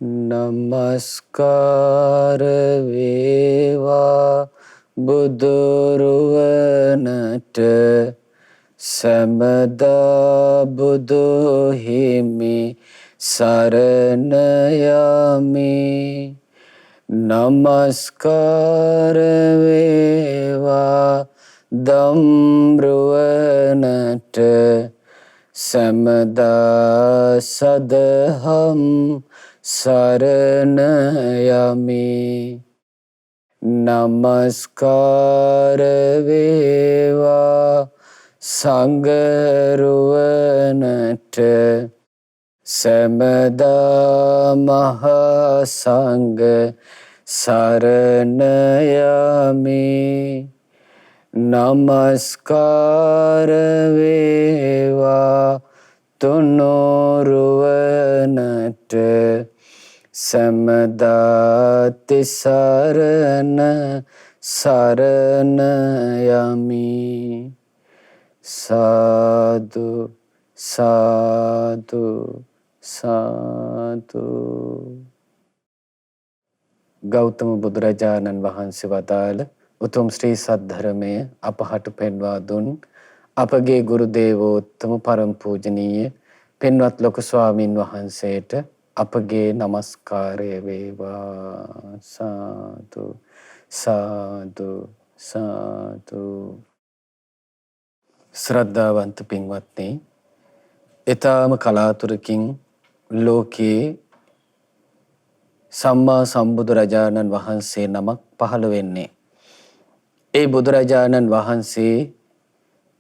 නමස්කාර වේවා බුදුරුවනට සැමදා බුදු හිමි සරණ යමි. නමස්කාර වේවා දම්රුවනට සැමදා සදහම් සරණ යමි. නමස්කාර වේවා සංඝරුවනට සැමදා මහා සංඝ සරණ යමි. නමස්කාර වේවා තුනුරුවනට සැමදා තිසරණ සරණ යමි. සාදු සාදු සාදු. ගෞතම බුදුරජාණන් වහන්සේ වදාළ උතුම් ශ්‍රී සද්ධර්මය අපහට පෙන්වා දුන් අපගේ ගුරු දේවෝත්තම පරම පූජනීය පින්වත් ලොකු ස්වාමින් වහන්සේට අපගේ නමස්කාරය වේවා. සාදු සාදු සාදු. ශ්‍රද්ධාවන්ත පින්වත්නි, ඊටාම කලාතුරකින් ලෝකේ සම්මා සම්බුදුරජාණන් වහන්සේ නමක් පහළ වෙන්නේ. ඒ බුදුරජාණන් වහන්සේ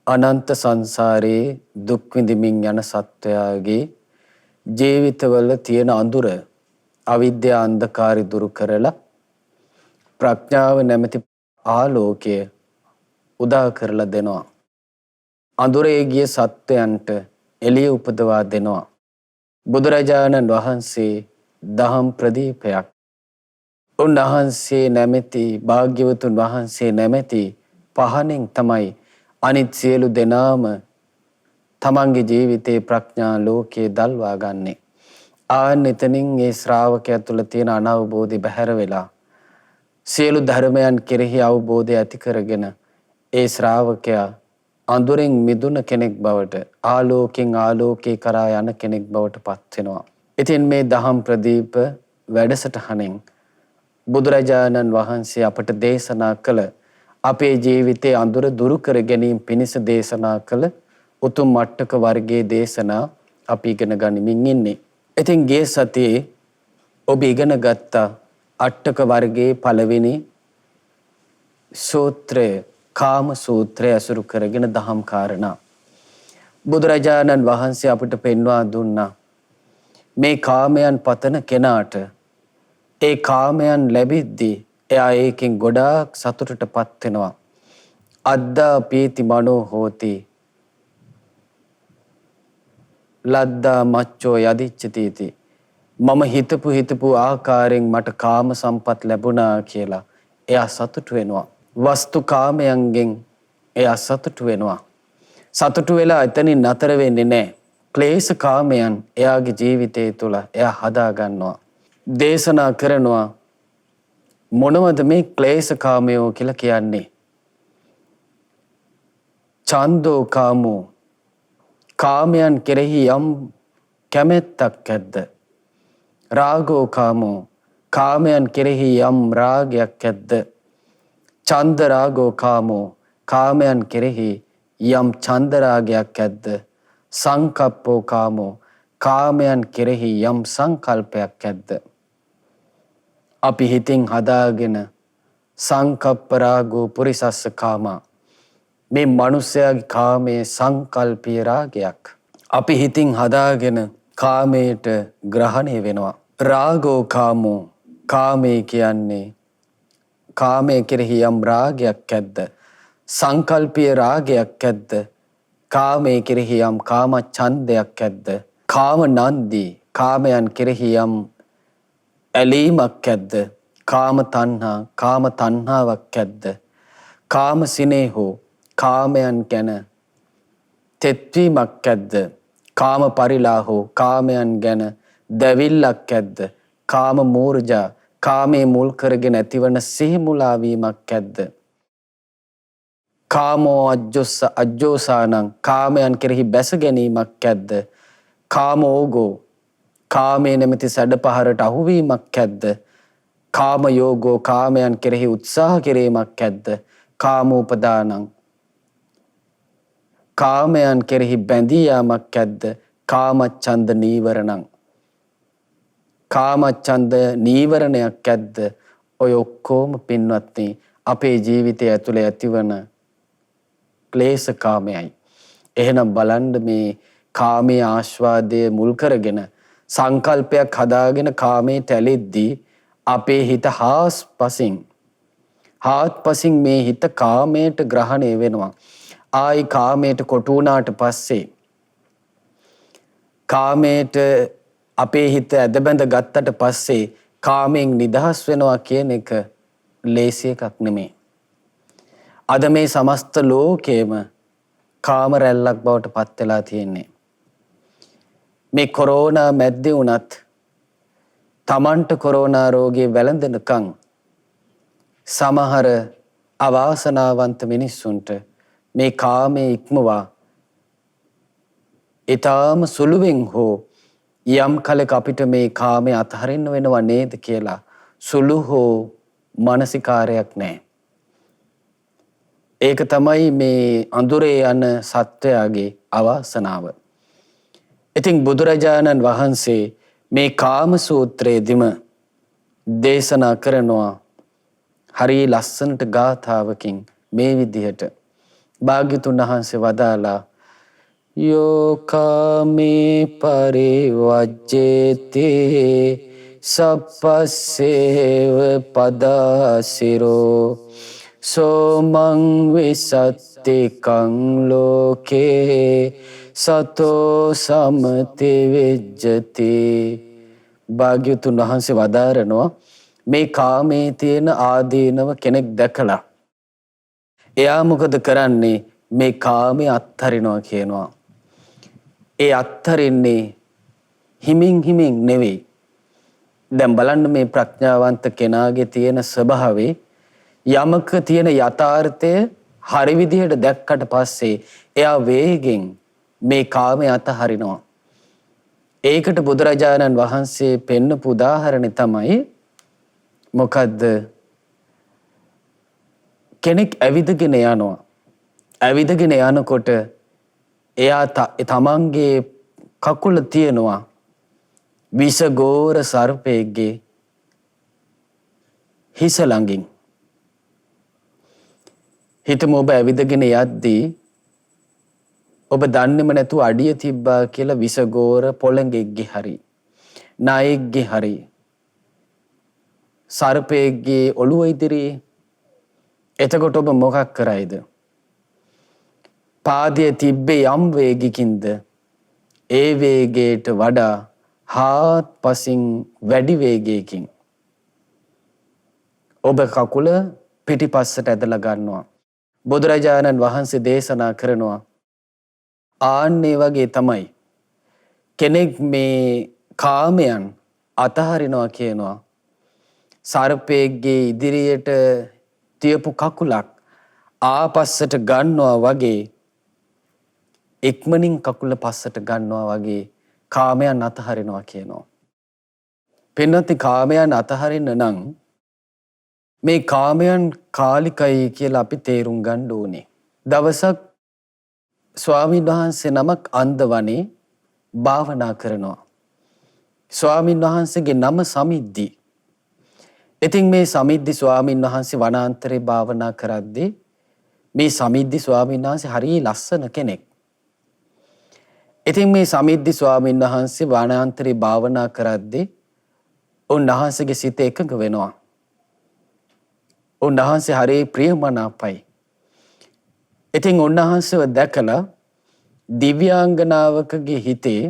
අනන්ත සංසාරේ දුක් විඳින්මින් යන සත්වයාගේ ජීවිතවල තියෙන අඳුර අවිද්‍යා අන්ධකාරය දුරු කරලා ප්‍රඥාව නැමැති ආලෝකය උදා කරලා දෙනවා. අඳුරේ ගිය සත්වයන්ට එළිය උපදවා දෙනවා. බුදුරජාණන් වහන්සේ දහම් ප්‍රදීපයක්. උන්වහන්සේ නැමැති භාග්‍යවතුන් වහන්සේ නැමැති පහනෙන් තමයි අනිත් සියලු දෙනාම තමන්ගේ ජීවිතේ ප්‍රඥා ලෝකයේ දල්වා ගන්නෙ. ආන්න එතනින් ඒ ශ්‍රාවකයා තුළ තියෙන අනවබෝධය බැහැර වෙලා සියලු ධර්මයන් කෙරෙහි අවබෝධය ඇති කරගෙන ඒ ශ්‍රාවකයා අඳුරෙන් මිදුන කෙනෙක් බවට, ආලෝකෙන් ආලෝකේ කරා යන කෙනෙක් බවට පත් වෙනවා. ඉතින් මේ දහම් ප්‍රදීප වැඩසටහනෙන් බුදුරජාණන් වහන්සේ අපට දේශනා කළ අපේ ජීවිතයේ අඳුර දුරු කර ගැනීම පිණිස දේශනා කළ උතුම් අට්ඨක වර්ගයේ දේශනා අපි ඉගෙන ගනිමින් ඉන්නේ. ඉතින් ගිය සතියේ ඔබ ඉගෙන ගත්ත අට්ඨක වර්ගයේ පළවෙනි සූත්‍රය කාම සූත්‍රය අසුරු කරගෙන දහම් කාරණා බුදුරජාණන් වහන්සේ අපට පෙන්වා දුන්නා. මේ කාමයන් පතන කෙනාට ඒ කාමයන් ලැබිද්දී එයා ඒකෙන් ගොඩාක් සතුටටපත් වෙනවා. අද්දා පීති මනෝ හෝති ලද්දා මච්චෝ යදිච්චතිති. මම හිතපු ආකාරයෙන් මට කාම සම්පත් ලැබුණා කියලා එයා සතුටු වෙනවා. වස්තු කාමයන්ගෙන් එයා සතුටු වෙනවා. සතුටු වෙලා එතනින් නතර වෙන්නේ නැහැ. ක්ලේශ කාමයන් එයාගේ ජීවිතය තුළ එයා හදා ගන්නවා. දේශනා කරනවා මොනවද මේ ක්ලේශ කාමයෝ කියලා කියන්නේ? ඡන්தோ කාමෝ, කාමයන් කෙරෙහි යම් කැමැත්තක් ඇද්ද? රාගෝ කාමෝ, කාමයන් කෙරෙහි යම් රාගයක් ඇද්ද? ඡන්ද රාගෝ කාමෝ, කාමයන් කෙරෙහි යම් ඡන්ද රාගයක් ඇද්ද? සංකප්පෝ කාමෝ, කාමයන් කෙරෙහි යම් සංකල්පයක් ඇද්ද? අපි හිතින් හදාගෙන සංකප්ප රාගෝ පුරිසස්ස කාමා, මේ මනුස්සයාගේ කාමයේ සංකල්පීය රාගයක්. අපි හිතින් හදාගෙන කාමයට ග්‍රහණය වෙනවා. රාගෝ කාමෝ, කාමයේ කියන්නේ කාමයේ කෙරෙහි යම් රාගයක් ඇද්ද? සංකල්පීය රාගයක් ඇද්ද? කාමයේ කෙරෙහි යම් කාම ඡන්දයක් ඇද්ද? කාම නන්දී, කාමයන් කෙරෙහි යම් ඇලීමක් ඇද්ද? කාම තණ්හා, කාම තණ්හාවක් ඇද්ද? කාම සිනේහෝ, කාමයන් ගැන තෙත්වීමක් ඇද්ද? කාම පරිලාහෝ, කාමයන් ගැන දැවිල්ලක් ඇද්ද? කාම මූර්ජා කාමයේ මුල් කරගෙන ඇතිවන සිහි මුලාවීමක් ඇද්ද? කාමෝ අජ්ජෝසානං කාමයන් කෙරෙහි බැස ගැනීමක් ඇද්ද? කාමෝගෝ කාමයේ නැමැති සැඩපහරට අහුවීමක් ඇද්ද? කාම යෝගෝ කාමයන් කෙරෙහි උත්සාහ කිරීමක් ඇද්ද? කාමෝපදානං කාමයන් කෙරෙහි බැඳී යාමක් ඇද්ද? කාමච්ඡන්ද නීවරණං කාමච්ඡන්ද නීවරණයක් ඇද්ද? ඔය ඔක්කොම පින්වත්නි අපේ ජීවිතය ඇතුලේ ඇතිවන ක්ලේශ කාමයයි. එහෙනම් බලන්න මේ කාමයේ ආස්වාදයේ මුල් කරගෙන සංකල්පයක් හදාගෙන කාමයේ තැලෙද්දී අපේ හිත හාත්පසින් මේ හිත කාමයට ග්‍රහණය වෙනවා. ආයි කාමයට කොටු වුණාට පස්සේ කාමයට අපේ හිත ඇදබැඳ ගත්තට පස්සේ කාමයෙන් නිදහස් වෙනවා කියන එක ලේසි එකක් නෙමෙයි. අද මේ සමස්ත ලෝකේම කාම රැල්ලක් බවට පත් වෙලා තියෙන්නේ. මේ කොරෝනා මැද්දේ වුණත් තමන්ට කොරෝනා රෝගය වැළඳෙනකන් සමහර අවාසනාවන්ත මිනිස්සුන්ට මේ කාමයේ ඉක්මවා ඊටාම සුළුවෙන් හෝ යම් කලක අපිට මේ කාමයේ අතහරින්න වෙනව නේද කියලා සුළු හෝ මානසිකාරයක් නැහැ. ඒක තමයි මේ අඳුරේ යන සත්වයාගේ අවාසනාව. ඉතින් බුදුරජාණන් වහන්සේ මේ කාම සූත්‍රයේදීම දේශනා කරනවා හරි ලස්සනට ගාථාවකින් මේ විදිහට භාග්‍යතුන් වහන්සේ වදාලා යෝ කාමේ පරිවජ්ජේති සප්පස්සේව පදාසිරෝ සෝමං විසත්තිකං ලෝකේ සතෝ සමති විජ්ජති. භාග්‍යවතුන් වහන්සේ වදාරනවා මේ කාමයේ තියෙන ආදීනව කෙනෙක් දැකලා එයා මොකද කරන්නේ? මේ කාමයේ අත්හරිනවා කියනවා. ඒ අත්හරින්නේ හිමින් නෙවෙයි. දැන් බලන්න මේ ප්‍රඥාවන්ත කෙනාගේ තියෙන ස්වභාවය යමක තියෙන යථාර්ථය හරි විදිහට දැක්කට පස්සේ එයා වේගෙන් මේ කාමයේ අතහරිනවා. ඒකට බුදුරජාණන් වහන්සේ පෙන්නපු උදාහරණය තමයි මොකද්ද? කෙනෙක් ඇවිදගෙන යනවා. ඇවිදගෙන යනකොට එයා තමන්ගේ කකුල තියනවා විෂගෝර සර්පයෙක්ගේ හිස ළඟින්. හිතමු ඔබ ඇවිදගෙන යද්දී ඔබ දන්නේම නැතුව අඩිය තිබ්බා කියලා විෂගෝර පොළඟෙක්ගේ හරි නායෙක්ගේ හරි සර්පයෙක්ගේ ඔළුව ඉදිරියේ. එතකොට ඔබ මොකක් කරයිද? පාදයේ තිබ්බේ යම් වේගකින්ද ඒ වේගයට වඩා හාත්පසින් වැඩි වේගයකින් ඔබ කකුල පිටිපස්සට ඇදලා ගන්නවා. බුදුරජාණන් වහන්සේ දේශනා කරනවා ආන්නේ වගේ තමයි කෙනෙක් මේ කාමයන් අතහරිනවා කියනවා. සර්පයෙක්ගේ ඉදිරියට තියපු කකුලක් ආපස්සට ගන්නවා වගේ ඉක්මනින් කකුල පස්සට ගන්නවා වගේ කාමයන් අතහරිනවා කියනවා. පින්වත්නි, කාමයන් අතහරින්න නම් මේ කාමයන් කාලිකයි කියලා අපි තේරුම් ගන්න ඕනේ. දවසක් ස්වාමීන් වහන්සේ නමක් අන්දවනේ භාවනා කරනවා. ස්වාමීන් වහන්සේගේ නම සමිද්දි. ඉතින් මේ සමිද්දි ස්වාමීන් වහන්සේ වනාන්තරේ භාවනා කරද්දී මේ සමිද්දි ස්වාමීන් වහන්සේ හරිය ලස්සන කෙනෙක්. ඉතින් මේ සමිද්දි ස්වාමීන් වහන්සේ වනාන්තරේ භාවනා කරද්දී උන්වහන්සේගේ සිත එකඟ වෙනවා. උන්වහන්සේ හරිය ප්‍රියමනාපයි. ඉතින් උන්වහන්සේව දැකලා දිව්‍යාංගනාවකගේ හිතේ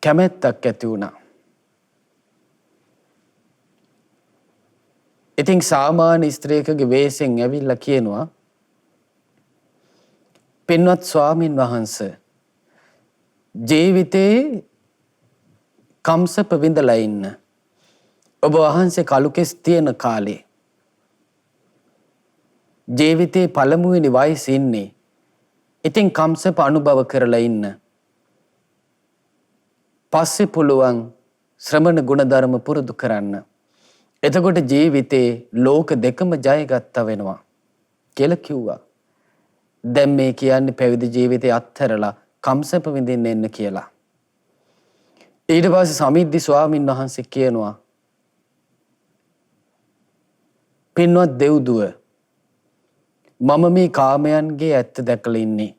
කැමැත්තක් ඇති වුණා. ඉතින් සාමාන්‍ය ස්ත්‍රියකගේ වෙස්ෙන් ඇවිල්ලා කියනවා, පින්වත් ස්වාමින් වහන්සේ, ජීවිතේ කම්සප විඳලා ඉන්න. ඔබ වහන්සේ කලුකෙස් තියෙන කාලේ ජීවිතේ පළමුවෙනි වයසේ ඉන්නේ. ඉතින් කම්සප අනුභව කරලා ඉන්න. පස්සේ පුළුවන් ශ්‍රමණ ගුණධර්ම පුරුදු කරන්න. එතකොට ජීවිතේ ලෝක දෙකම ජයගත්තා වෙනවා කියලා කිව්වා. දැන් මේ කියන්නේ පැවිදි ජීවිතේ අත්හැරලා කම්සප විඳින්න එන්න කියලා. ඊට පස්සේ සමිද්දි ස්වාමීන් වහන්සේ කියනවා, පින්වත් දෙව්දුව, මම මේ කාමයන්ගේ ඇත්ත දැකලා ඉන්නේ.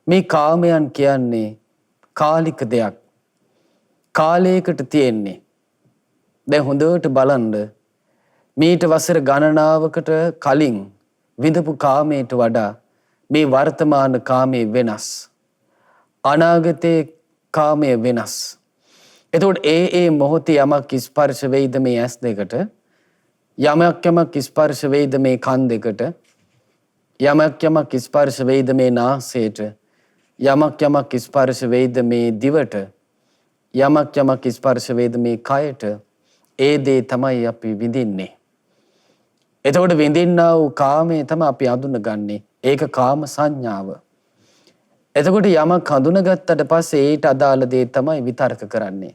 මේ කාමයන් කියන්නේ කාලික දෙයක්. කාලයකට තියෙන්නේ. දැන් හොඳට බලන්න, මීට වසර ගණනාවකට කලින් විඳපු කාමයට වඩා මේ වර්තමාන කාමයේ වෙනස්. අනාගතයේ කාමයේ වෙනස්. එතකොට ඒ මොහොතේ යමක් ස්පර්ශ වෙයිද මේ ඇස් දෙකට? යමක් ස්පර්ශ වෙයිද මේ කන් දෙකට? යමක් ස්පර්ශ වෙයිද මේ නාසයට? යමක් ස්පර්ශ වෙයිද මේ දිවට? යමක් ස්පර්ශ වෙයිද මේ කයට? ඒ දේ තමයි අපි විඳින්නේ. එතකොට විඳින්නා වූ කාමයේ තමයි අපි හඳුනගන්නේ. ඒක කාම සංඥාව. එතකොට යමක් හඳුනගත්තට පස්සේ ඊට අදාළ දේ තමයි විතර්ක කරන්නේ.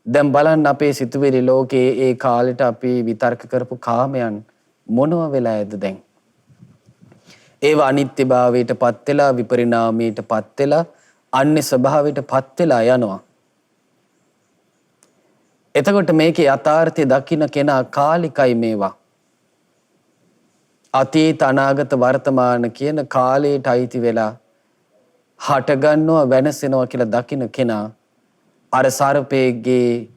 දැන් බලන්න අපේ සිතුවිලි ලෝකයේ ඒ කාලෙට අපි විතර්ක කරපු කාමයන් මොනව වෙලාද දැන්? ඒව අනිත්‍යභාවයට පත් වෙලා, විපරිණාමයට පත් වෙලා, අන්‍ය ස්වභාවයට පත් වෙලා යනවා. එතකොට මේකේ යථාර්ථය දකින්න කෙනා කාලිකයි මේවා. අතීත අනාගත වර්තමාන කියන කාලයට අයිති වෙලා හටගන්නවා වෙනසෙනවා කියලා දකින්න කෙනා අර සර්පයේගේ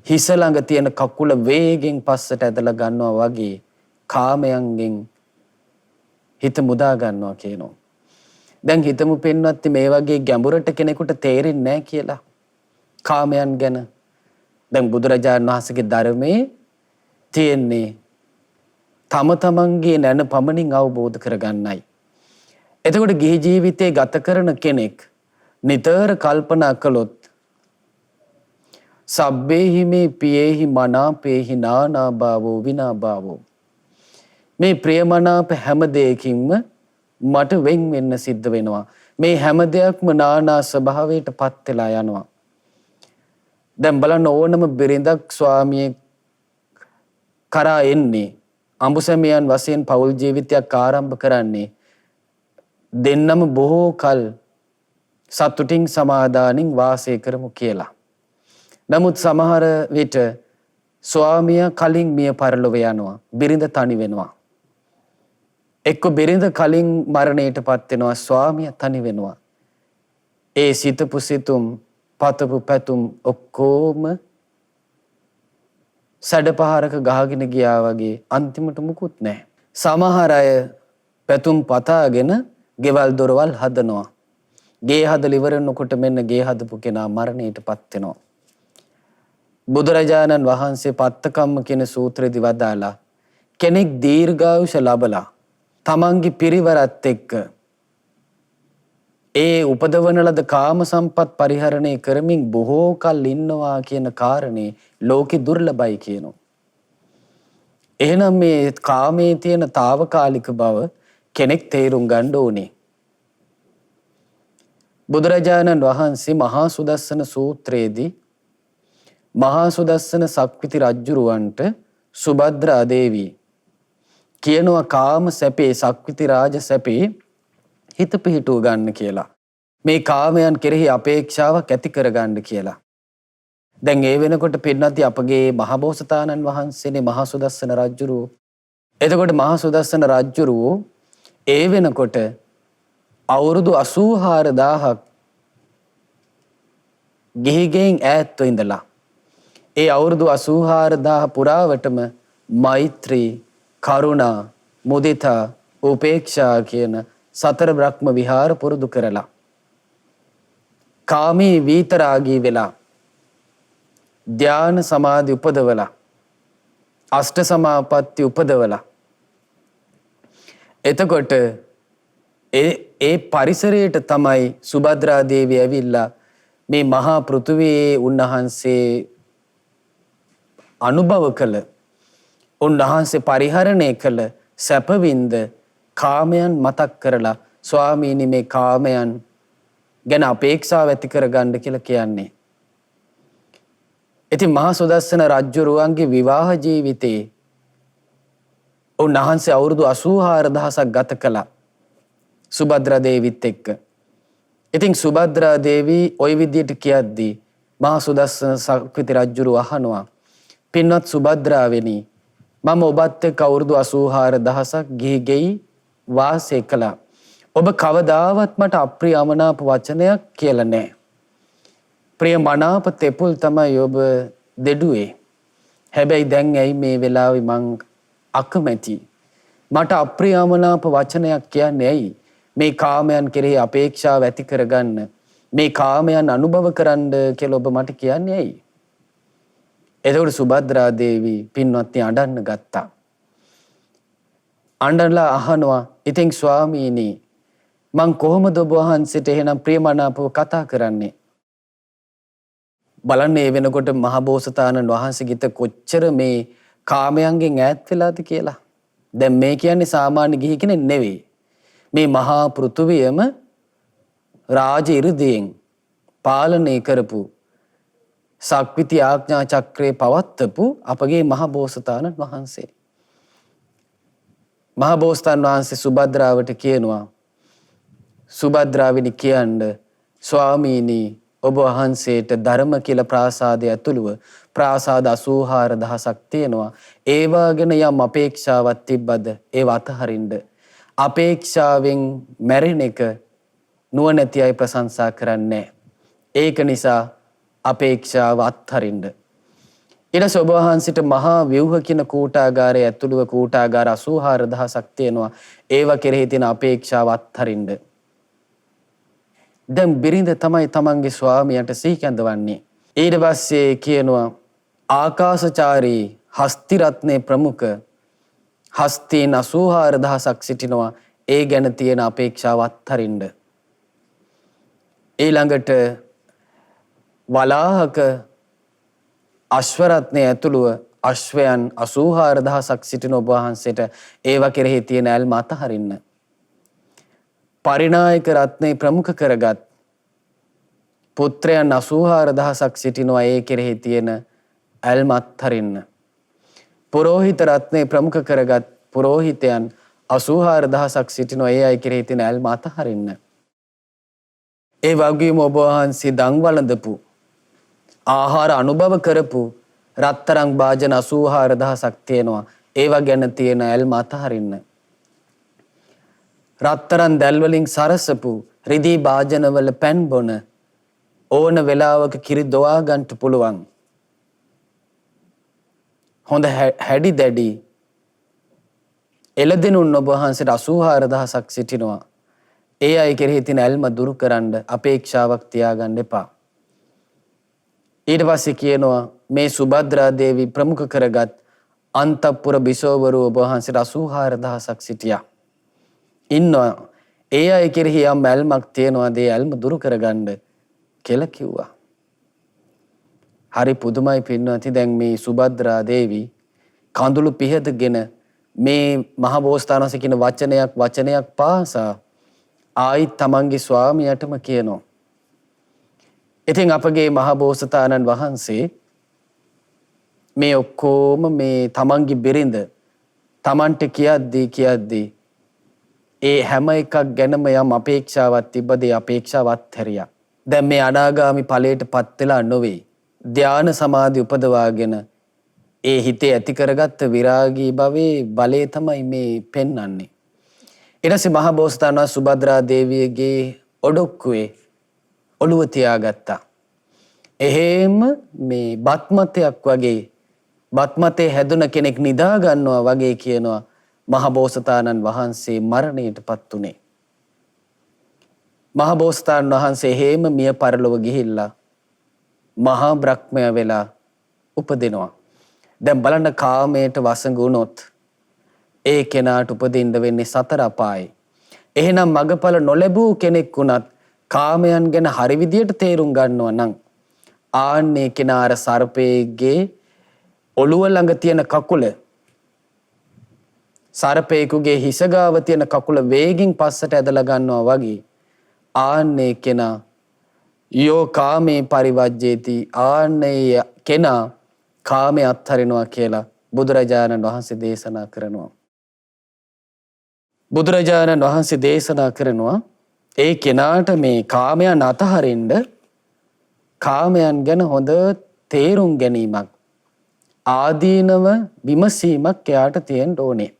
හිස ළඟ තියෙන කකුල වේගෙන් පස්සට ඇදලා ගන්නවා වගේ කාමයන්ගෙන් හිත මුදා ගන්නවා කියනවා. දැන් හිතමු පින්වත්නි, මේ වගේ ගැඹුරට කෙනෙකුට තේරෙන්නේ නැහැ කියලා කාමයන් ගැන. දැන් බුදුරජාණන් වහන්සේගේ ධර්මයේ තියෙන්නේ තම තමන්ගේ නැන පමණින් අවබෝධ කරගන්නයි. එතකොට ගිහි ජීවිතේ ගත කරන කෙනෙක් නිතර කල්පනා කළොත් සබ්බේහි මේ පියේහි මනාපේහි නානා භාවෝ විනා භාවෝ, මේ ප්‍රියමනාප හැම දෙයකින්ම මට වෙන් වෙන්න සිද්ධ වෙනවා. මේ හැම දෙයක්ම නානා ස්වභාවයට පත් වෙලා යනවා. දැන් බලන්න, ඕනම බිරිඳක් ස්වාමියෙක් කරා එන්නේ, අඹුසැමියන් වශයෙන් පෞල් ජීවිතයක් ආරම්භ කරන්නේ දෙන්නම බොහෝ කල් සතුටින් සමාදානින් වාසය කරමු කියලා. නමුත් සමහර විට ස්වාමියා කලින් මිය පරලොව යනවා, බිරිඳ තනි වෙනවා. එක්ක බිරිඳ කලින් මරණයට පත් වෙනවා, ස්වාමියා තනි වෙනවා. ඒ සිතපු සිතුම්, පතපු පැතුම් ඔක්කොම සැඩපහරක ගහගෙන ගියා වගේ අන්තිමට මුකුත් නැහැ. සමහර අය පැතුම් පතාගෙන ගෙවල් දොරවල් හදනවා. ගේ හදලා ඉවරනකොට මෙන්න ගේ හදපු කෙනා මරණයට පත් වෙනවා. බුදුරජාණන් වහන්සේ පත්තකම්ම කියන සූත්‍රයේදී වදාලා, කෙනෙක් දීර්ඝායුෂ ලබලා තමන්ගේ පිරිවරත් එක්ක ඒ උපදවන ලද කාම සම්පත් පරිහරණය කරමින් බොහෝ කල් ඉන්නවා කියන කාරණේ ලෝකෙ දුර්ලභයි කියනවා. එහෙනම් මේ කාමයේ තියෙන తాවකාලික බව කෙනෙක් තේරුම් ගන්න ඕනේ. බුදුරජාණන් වහන්සේ මහා සුදස්සන සූත්‍රයේදී මහා සුදස්සන සක්විති රජුරවන්ට සුභද්‍රා දේවී කියනවා කාම සැපේ, සක්විති රාජ සැපේ හිත පිහිටුව ගන්න කියලා. මේ කාමයන් කෙරෙහි අපේක්ෂාවක් ඇති කරගන්න කියලා. දැන් ඒ වෙනකොට පින්නත් අපගේ මහබෝසතාණන් වහන්සේනේ මහා සුදස්සන රජුරෝ. එතකොට මහා සුදස්සන රජුරෝ ඒ වෙනකොට අවුරුදු 84000ක් ගිහිගෙන් ඈත්ව ඉඳලා ඒ අවුරුදු 84000 පුරාවටම මෛත්‍රී, කරුණා, මුදිතා, උපේක්ෂා කියන සතර බ්‍රහ්ම විහාර පුරුදු කරලා කාමී වීතරාගී වෙලා ධ්‍යාන සමාධි උපදවලා අෂ්ට සමාපatti උපදවලා එතකොට ඒ පරිසරයට තමයි සුභද්‍රා දේවිය ඇවිල්ලා මේ මහා පෘථුවියේ උන්වහන්සේ අනුභව කළ, උන්වහන්සේ පරිහරණය කළ සැපවින්ද කාමයන් මතක් කරලා ස්වාමීනි මේ කාමයන් ගැන අපේක්ෂාව ඇති කරගන්න කියලා කියන්නේ. ඉතින් මහා සුදස්සන රජුරුවන්ගේ විවාහ ජීවිතේ උන්වහන්සේ අවුරුදු 84000ක් ගත කළා සුභද්‍රා දේවිත් එක්ක. ඉතින් සුභද්‍රා දේවී ওই විදියට කියද්දී මහා සුදස්සන සක්විති රජුරුව අහනවා, පින්වත් සුභද්‍රාවෙනි, මම ඔබත් එක්ක අවුරුදු 84000ක් ගිහි ගෙයි වාසය කළා. ඔබ කවදාවත් මට අප්‍රිය අමනාප වචනයක් කියලා නැහැ. ප්‍රිය මනාප තෙපුල් තමයි ඔබ දෙඩුවේ. හැබැයි දැන් ඇයි මේ වෙලාවේ මං අකමැති? මට අප්‍රිය අමනාප වචනයක් කියන්නේ ඇයි? මේ කාමයන් කෙරෙහි අපේක්ෂාව ඇති කරගන්න, මේ කාමයන් අනුභව කරන්න කියලා ඔබ මට කියන්නේ ඇයි? එතකොට සුභද්‍රා දේවී පින්වත්නි අඬන්න ගත්තා. අඬලා අහනවා, ඉතින් ස්වාමීනි මං කොහොමද ඔබ වහන්සේට එහෙනම් ප්‍රියමනාපව කතා කරන්නේ? බලන්න ඒ වෙනකොට මහබෝසතාණන් වහන්සේගිත කොච්චර මේ කාමයන්ගෙන් ඈත් වෙලාද කියලා. දැන් මේ කියන්නේ සාමාන්‍ය ගිහි කෙනෙක් නෙවෙයි. මේ මහා පෘථුවියම රාජ ඉරිදීන් පාලනය කරපු, සක්විති ආඥා චක්‍රේ පවත්වපු අපගේ මහබෝසතාණන් වහන්සේ. මහබෝසතාණන් වහන්සේ සුභද්‍රාවට කියනවා, සුභද්‍රාවිනි කියන්න ස්වාමීනි ඔබ වහන්සේට ධර්ම කියලා ප්‍රාසාදය ඇතුළුව ප්‍රාසාද 84000ක් තියෙනවා. ඒවා ගැන යම් අපේක්ෂාවක් තිබ්බද ඒව අතහරින්න. අපේක්ෂාවෙන් මැරෙන එක නුවණැති අය ප්‍රශංසා කරන්නේ. ඒක නිසා අපේක්ෂාව අත්හරින්න. ඊට ඔබ වහන්සේට මහා ව්‍යුහ කියන කූටාගාරය ඇතුළුව කූටාගාර 84000ක් තියෙනවා. ඒවා කෙරෙහි තියෙන අපේක්ෂාව අත්හරින්න. දැන් බිරිඳ තමයි තමන්ගේ ස්වාමියාට සිහි කැඳවන්නේ. ඊට පස්සේ කියනවා, ආකාශචාරී හස්ති රත්නේ ප්‍රමුඛ හස්තීන් 84000ක් සිටිනවා. ඒ ගැන තියෙන අපේක්ෂාව අත්හරින්න. ඊළඟට වලාහක අශ්වරත්නය ඇතුළුව අශ්වයන් 84000ක් සිටින ඔබ වහන්සේට ඒවා කෙරෙහි තියෙන ඇල්ම අතහරින්න. පරිනායක රත්නේ ප්‍රමුඛ කරගත් පුත්‍රයන් 84000ක් සිටිනවා. ඒ කෙරෙහි තියෙන ඇල්ම අත්හරින්න. පුරෝහිත රත්නේ ප්‍රමුඛ කරගත් පුරෝහිතයන් 84000ක් සිටිනවා. ඒ අය කෙරෙහි තියෙන ඇල්ම අතහරින්න. ඒ වගේම ඔබ වහන්සේ දන් වළඳපු, ආහාර අනුභව කරපු රත්තරන් භාජන 84000ක් තියෙනවා. ඒවා ගැන තියෙන ඇල්ම අතහරින්න. රත්තරන් දැල් වලින් සරසපු රිදී භාජනවල පැන් බොන, ඕන වෙලාවක කිරි දොවා ගන්නට පුළුවන් හොඳ හැඩි දැඩි එළදෙනුන් ඔබ වහන්සේට 84000ක් සිටිනවා. ඒ අය කෙරෙහි තියෙන ඇල්ම දුරු කරන්න අපේක්ෂාවක් තියාගන්න එපා. ඊට පස්සේ කියනවා, මේ සුභද්‍රා දේවී ප්‍රමුඛ කරගත් අන්තපුර බිසෝවරු ඔබ වහන්සේට 84000ක් සිටියා. ඉන්නවා. ඒ අය කෙරෙහි යම් ඇල්මක් තියෙනවාද ඒ ඇල්ම දුරු කරගන්න කියලා කිව්වා. හරි පුදුමයි පින්වත්නි. දැන් මේ සුභද්‍රා දේවී කඳුළු පිහදගෙන මේ මහබෝසතාණන් වහන්සේ කියන වචනයක් පාසා ආයි තමන්ගේ ස්වාමියාටම කියනවා. ඉතින් අපගේ මහබෝසතාණන් වහන්සේ මේ ඔක්කොම මේ තමන්ගේ බිරිඳ තමන්ට කියද්දී ඒ හැම එකක් ගැනම යම් අපේක්ෂාවක් තිබ්බද ඒ අපේක්ෂාව අත්හැරියා. දැන් මේ අනාගාමි ඵලයටපත් වෙලා නොවේ. ධාන සමාධි උපදවාගෙන ඒ හිතේ ඇති කරගත්ත විරාගී භවයේ බලය තමයි මේ පෙන්වන්නේ. ඊට පස්සේ මහ බෝසතාණන් සුභද්‍රා දේවියගේ ඔඩොක්කුවේ ඔළුව තියාගත්තා. එහෙම මේ බත්මතයක් වගේ බත්මතේ හැදුන කෙනෙක් නිදා ගන්නවා වගේ කියනවා මහ බෝසතාණන් වහන්සේ මරණයටපත් උනේ. මහ බෝසතාණන් වහන්සේ එහෙම මිය පරලොව ගිහිල්ලා මහා බ්‍රහ්මයා වෙලා උපදිනවා. දැන් බලන්න කාමයට වසඟුනොත් ඒ කෙනාට උපදින්න වෙන්නේ සතර අපායේ. එහෙනම් මගඵල නොලැබූ කෙනෙක් වුණත් කාමයන් ගැන හරි විදියට තේරුම් ගන්නවා නම් ආන්නේ කෙනා අර සර්පයේගේ ඔළුව ළඟ තියෙන කකුල සර්පේකුගේ හිස ගාව තියෙන කකුල වේගින් පස්සට ඇදලා ගන්නවා වගේ ආන්නේ කෙනා යෝ කාමේ පරිවජ්ජේති ආන්නේ කෙනා කාමයේ අත්හරිනවා කියලා බුදුරජාණන් වහන්සේ දේශනා කරනවා. බුදුරජාණන් වහන්සේ දේශනා කරනවා ඒ කෙනාට මේ කාමයන් අතහරින්න කාමයන් ගැන හොඳ තේරුම් ගැනීමක් ආදීනව විමසීමක් එයාට තියෙන්න ඕනේ.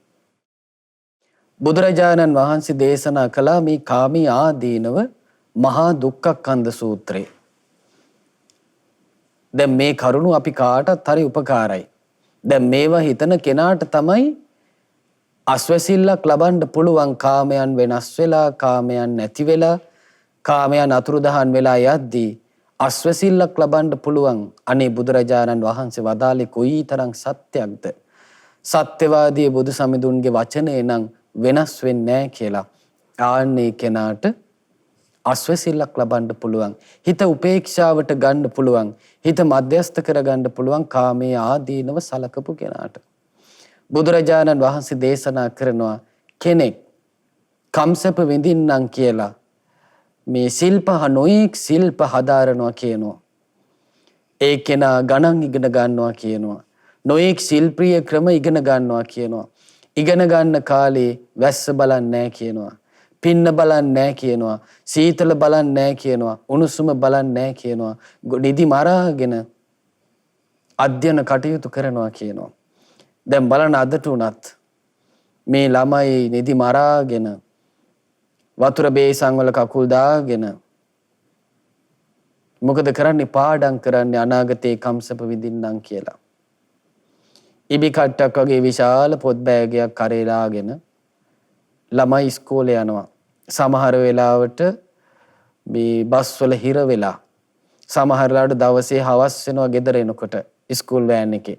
බුදුරජාණන් වහන්සේ දේශනා කළා මේ කාමී ආදීනව මහා දුක්ඛස්කන්ධ සූත්‍රය. දැන් මේ කරුණු අපි කාටත් හරි උපකාරයි. දැන් මේවා හිතන කෙනාට තමයි අස්වැසිල්ලක් ලබන්න පුළුවන් කාමයන් වෙනස් වෙලා කාමයන් නැති වෙලා කාමයන් අතුරුදහන් වෙලා යද්දී අස්වැසිල්ලක් ලබන්න පුළුවන්. අනේ බුදුරජාණන් වහන්සේ වදාළේ කොයිතරම් සත්‍යයක්ද. සත්‍යවාදී බුදු සමිඳුන්ගේ වචනේ නම් වෙනස් වෙන්නේ නැහැ කියලා. ආන්නේ කෙනාට අස්වැසිල්ලක් ලබන්න පුළුවන්. හිත උපේක්ෂාවට ගන්න පුළුවන්. හිත මධ්‍යස්ථ කරගන්න පුළුවන් කාමයේ ආදීනව සලකපු කෙනාට. බුදුරජාණන් වහන්සේ දේශනා කරනවා කෙනෙක් කම්සප විඳින්නම් කියලා මේ සිල්පහ නොයෙක් සිල්ප හදාරනවා කියනවා. ඒ කෙනා ගණන් ඉගෙන ගන්නවා කියනවා. නොයෙක් සිල්ප්‍රිය ක්‍රම ඉගෙන ගන්නවා කියනවා. ඉගෙන ගන්න කාලේ වැස්ස බලන්නේ නැහැ කියනවා. පින්න බලන්නේ නැහැ කියනවා. සීතල බලන්නේ නැහැ කියනවා. උණුසුම බලන්නේ නැහැ කියනවා. නිදි මරාගෙන අධ්‍යයන කටයුතු කරනවා කියනවා. දැන් බලන්න අදට උනත් මේ ළමයි නිදි මරාගෙන වතුර බේසන් වල කකුල් දාගෙන මොකද කරන්නේ? පාඩම් කරන්නේ අනාගතේ කම්සප විඳින්නම් කියලා. ඉබි කට්ටක් වගේ විශාල පොත් බෑගයක් කරේ දාගෙන ළමයි ඉස්කෝලේ යනවා. සමහර වෙලාවට මේ බස් වල හිර වෙලා සමහර වෙලාවට දවසේ හවස් වෙනවා ගෙදර එනකොට ඉස්කෝල් වෑන් එකේ.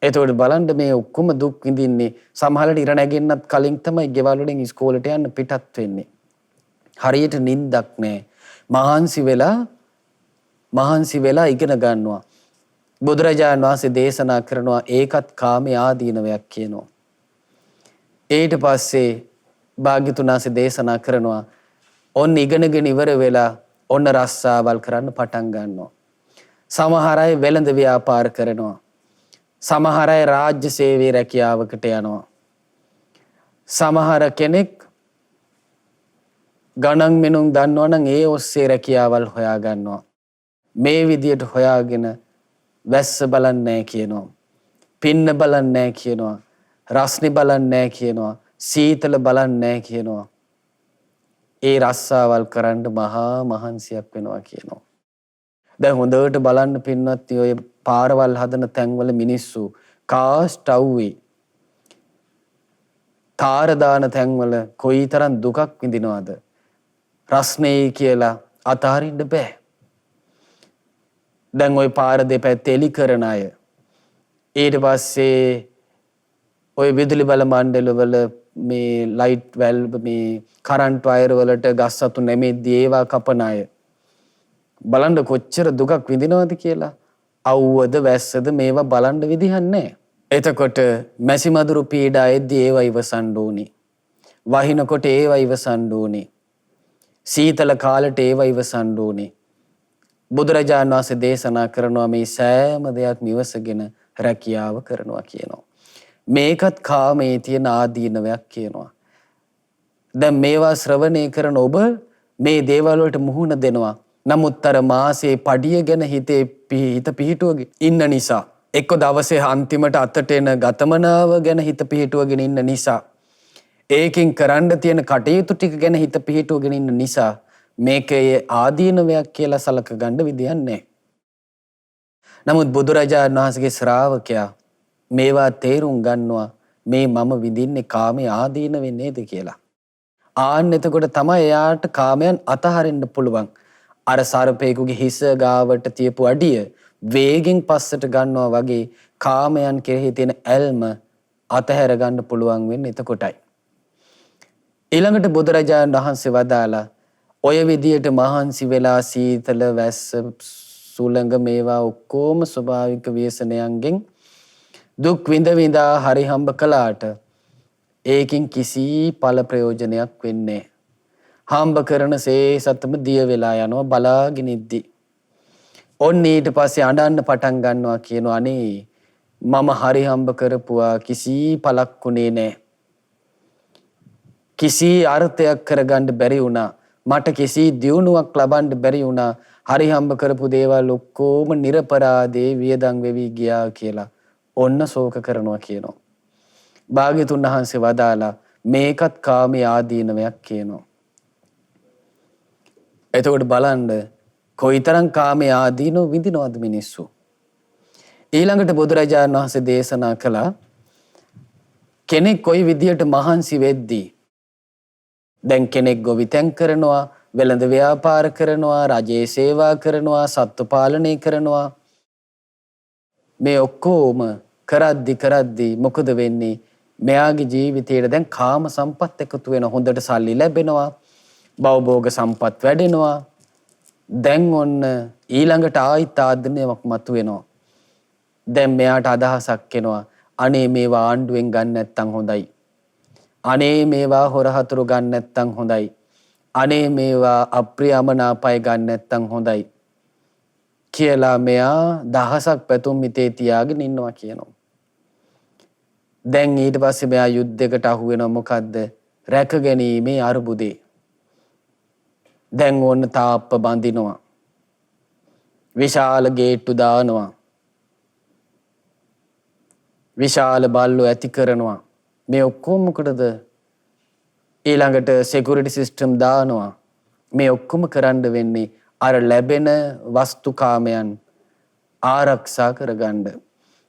එතකොට බලන්න මේ ඔක්කොම දුක් විඳින්නේ සමහරවිට ඉර නැගෙන්නත් කලින් තමයි ගෙවල් වලින් ඉස්කෝලේට යන්න පිටත් වෙන්නේ. හරියට නිින්දක් නැහැ. මහන්සි වෙලා ඉගෙන ගන්නවා. බුදුරජාණන් වහන්සේ දේශනා කරනවා ඒකත් කාමයේ ආදීනවයක් කියනවා. ඊට පස්සේ භාග්‍යතුන් වහන්සේ දේශනා කරනවා ඔන්න ඉගෙනගෙන ඉවර වෙලා ඔන්න රස්සාවල් කරන්න පටන් ගන්නවා. සමහර අය වෙළඳ ව්‍යාපාර කරනවා. සමහර අය රාජ්‍ය සේවයේ රැකියාවකට යනවා. සමහර කෙනෙක් ගණන් මෙනුම් දන්නවනම් ඒ ඔස්සේ රැකියාවල් හොයා ගන්නවා. මේ විදියට හොයාගෙන වැස්ස බලන්නේ නැහැ කියනවා. පින්න බලන්නේ නැහැ කියනවා. රස්නි බලන්නේ නැහැ කියනවා. සීතල බලන්නේ නැහැ කියනවා. ඒ රස්සාවල් කරන්න මහා මහන්සියක් වෙනවා කියනවා. දැන් හොඳට බලන්න පින්වත් ඔය පාරවල් හදන තැන්වල මිනිස්සු කාස්ට් අවුවේ තාර දාන තැන්වල කොයිතරම් දුකක් විඳිනවද? රස්නේ කියලා අතාරින්න බෑ. දැන් ওই පාර දෙපැත්තේ එලි කරන අය ඊට පස්සේ ওই විදුලි බල මණ්ඩල වල මේ ලයිට් වැල්ව් මේ කරන්ට් වයර් වලට ගස් අතු නැමෙද්දී ඒවා කපන අය බලන්න කොච්චර දුකක් විඳිනවද කියලා. අවුවද වැස්සද මේවා බලන්න විදිහක් නැහැ. එතකොට මැසි මදුරු පීඩා එද්දී ඒවා ඉවසන්න ඕනේ. වහිනකොට ඒවා ඉවසන්න ඕනේ. සීතල කාලෙට ඒවා ඉවසන්න ඕනේ. බුදුරජාණන් වහන්සේ දේශනා කරනවා මේ සෑම දෙයක්ම ඉවසගෙන රැකියාව කරනවා කියනවා. මේකත් කාමයේ තියෙන ආදීනවයක් කියනවා. දැන් මේවා ශ්‍රවණය කරන ඔබ මේ දේවල් වලට මුහුණ දෙනවා. නමුත් අර මාසේ පඩිය ගැන හිත පිහිටුවගෙන ඉන්න නිසා එක්ක දවසේ අන්තිමට අතට එන ගතමනාව ගැන හිත පිහිටුවගෙන ඉන්න නිසා ඒකෙන් කරන්න තියෙන කටයුතු ටික ගැන හිත පිහිටුවගෙන ඉන්න නිසා මේකේ ආදීනවයක් කියලා සලක ගන්න විදියක් නැහැ. නමුත් බුදුරජාණන් වහන්සේගේ ශ්‍රාවකයා මේවා තේරුම් ගන්නවා මේ මම විඳින්නේ කාමයේ ආදීනවේ නේද කියලා. ආන්න එතකොට තමයි එයාට කාමයන් අතහරින්න පුළුවන්. අර සර්පේකුගේ හිස ගාවට තියපු අඩිය වේගෙන් පස්සට ගන්නවා වගේ කාමයන් කෙරෙහි තියෙන ඇල්ම අතහැර ගන්න පුළුවන් වෙන්නේ එතකොටයි. ඊළඟට බුදුරජාණන් වහන්සේ වදාලා ඔය විදියට මහන්සි වෙලා සීතල වැස්ස සුළඟ මේවා ඔක්කොම ස්වභාවික ව්‍යසනයන්ගෙන් දුක් විඳ විඳා හරි හම්බ කළාට ඒකින් කිසි ඵල ප්‍රයෝජනයක් වෙන්නේ නැහැ. හම්බ කරන සේසතම දිය වෙලා යනවා බලාගෙන ඉද්දි. ඔන්න ඊට පස්සේ අඬන්න පටන් ගන්නවා කියනවා අනේ මම හරි හම්බ කරපුවා කිසි පළක් උනේ නැහැ. කිසි අර්ථයක් කරගන්න බැරි වුණා. මට කිසි දියුණුවක් ලබන්න බැරි වුණා. හරි හම්බ කරපු දේවල් ඔක්කොම නිර්පරාදේ වියදම් වෙවි ගියා කියලා ඔන්න ශෝක කරනවා කියනවා. භාග්‍යතුන් වහන්සේ වදාලා මේකත් කාමයේ ආදීනවයක් කියනවා. එතකොට බලන්න කොයිතරම් කාමයේ ආදීනව විඳිනවද මිනිස්සු. ඊළඟට බුදුරජාණන් වහන්සේ දේශනා කළා කෙනෙක් කොයි විදියට මහන්සි වෙද්දී දැන් කෙනෙක් ගොවිතැන් කරනවා, වෙළඳ ව්‍යාපාර කරනවා, රජයේ සේවා කරනවා, සත්ත්ව පාලනය කරනවා. මේ ඔක්කොම කරද්දි මොකද වෙන්නේ? මෙයාගේ ජීවිතේට දැන් කාම සම්පත් එකතු වෙන හොඳට සල්ලි ලැබෙනවා, භවභෝග සම්පත් වැඩෙනවා. දැන් ඔන්න ඊළඟට ආයිත් ආදනයක් මතුවෙනවා. දැන් මෙයාට අදහසක් එනවා අනේ මේවා ආණ්ඩුවෙන් ගන්න නැත්තම් හොඳයි. අනේ මේවා හොරහතුරු ගන්න නැත්තම් හොඳයි. අනේ මේවා අප්‍රියමනාපය ගන්න නැත්තම් හොඳයි කියලා මෙයා දහසක් පැතුම් මිතේ තියාගෙන ඉන්නවා කියනවා. දැන් ඊට පස්සේ මෙයා යුද්ධයකට අහු වෙනවා. මොකද්ද? රැක ගැනීමේ අරුබුදේ. දැන් ඕන්න තාප්ප බඳිනවා. විශාල ගේට්ටු දානවා. විශාල බල්ලෝ ඇති කරනවා. මේ ඔක්කොම මොකටද? ඊළඟට security system දානවා. මේ ඔක්කොම කරන්න වෙන්නේ අර ලැබෙන වස්තුකාමයන් ආරක්ෂා කරගන්න.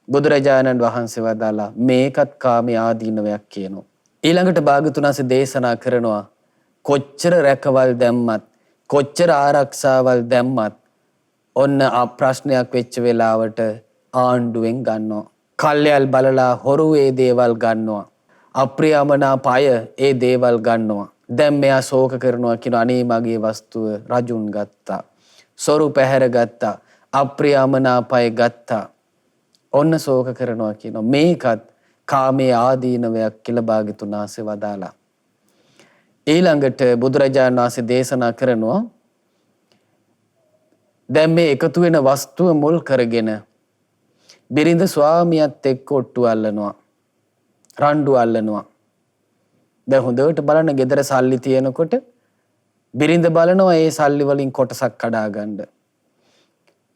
බුදුරජාණන් වහන්සේ වදාලා මේකත් කාමයේ ආදීනවයක් කියනවා. ඊළඟට භාග්‍යවතුන් වහන්සේ දේශනා කරනවා කොච්චර රැකවල් දැම්මත් කොච්චර ආරක්ෂාවල් දැම්මත් ඔන්න ප්‍රශ්නයක් වෙච්ච වෙලාවට ආණ්ඩුවෙන් ගන්නවා. කල්යල් බලලා හොරු ඒ දේවල් ගන්නවා. අප්‍රියමනාපය ඒ දේවල් ගන්නවා. දැන් මෙයා ශෝක කරනවා කියන අනේ මගේ වස්තුව රජුන් ගත්තා. සොරු පැහැර ගත්තා. අප්‍රියමනාපය ගත්තා. ඔන්න ශෝක කරනවා කියනවා. මේකත් කාමයේ ආදීනවයක් කියලා භාග්‍යවතුන් වහන්සේ වදාලා. ඊළඟට බුදුරජාණන් වහන්සේ දේශනා කරනවා දැන් මේ එකතු වෙන වස්තුව මුල් කරගෙන බිරිඳ ස්වාමියාත් එක්ක ඔට්ටු අල්ලනවා. රණ්ඩු අල්ලනවා. දැන් හොඳට බලන්න ගෙදර සල්ලි තියෙනකොට බිරිඳ බලනවා ඒ සල්ලි වලින් කොටසක් කඩා ගන්න.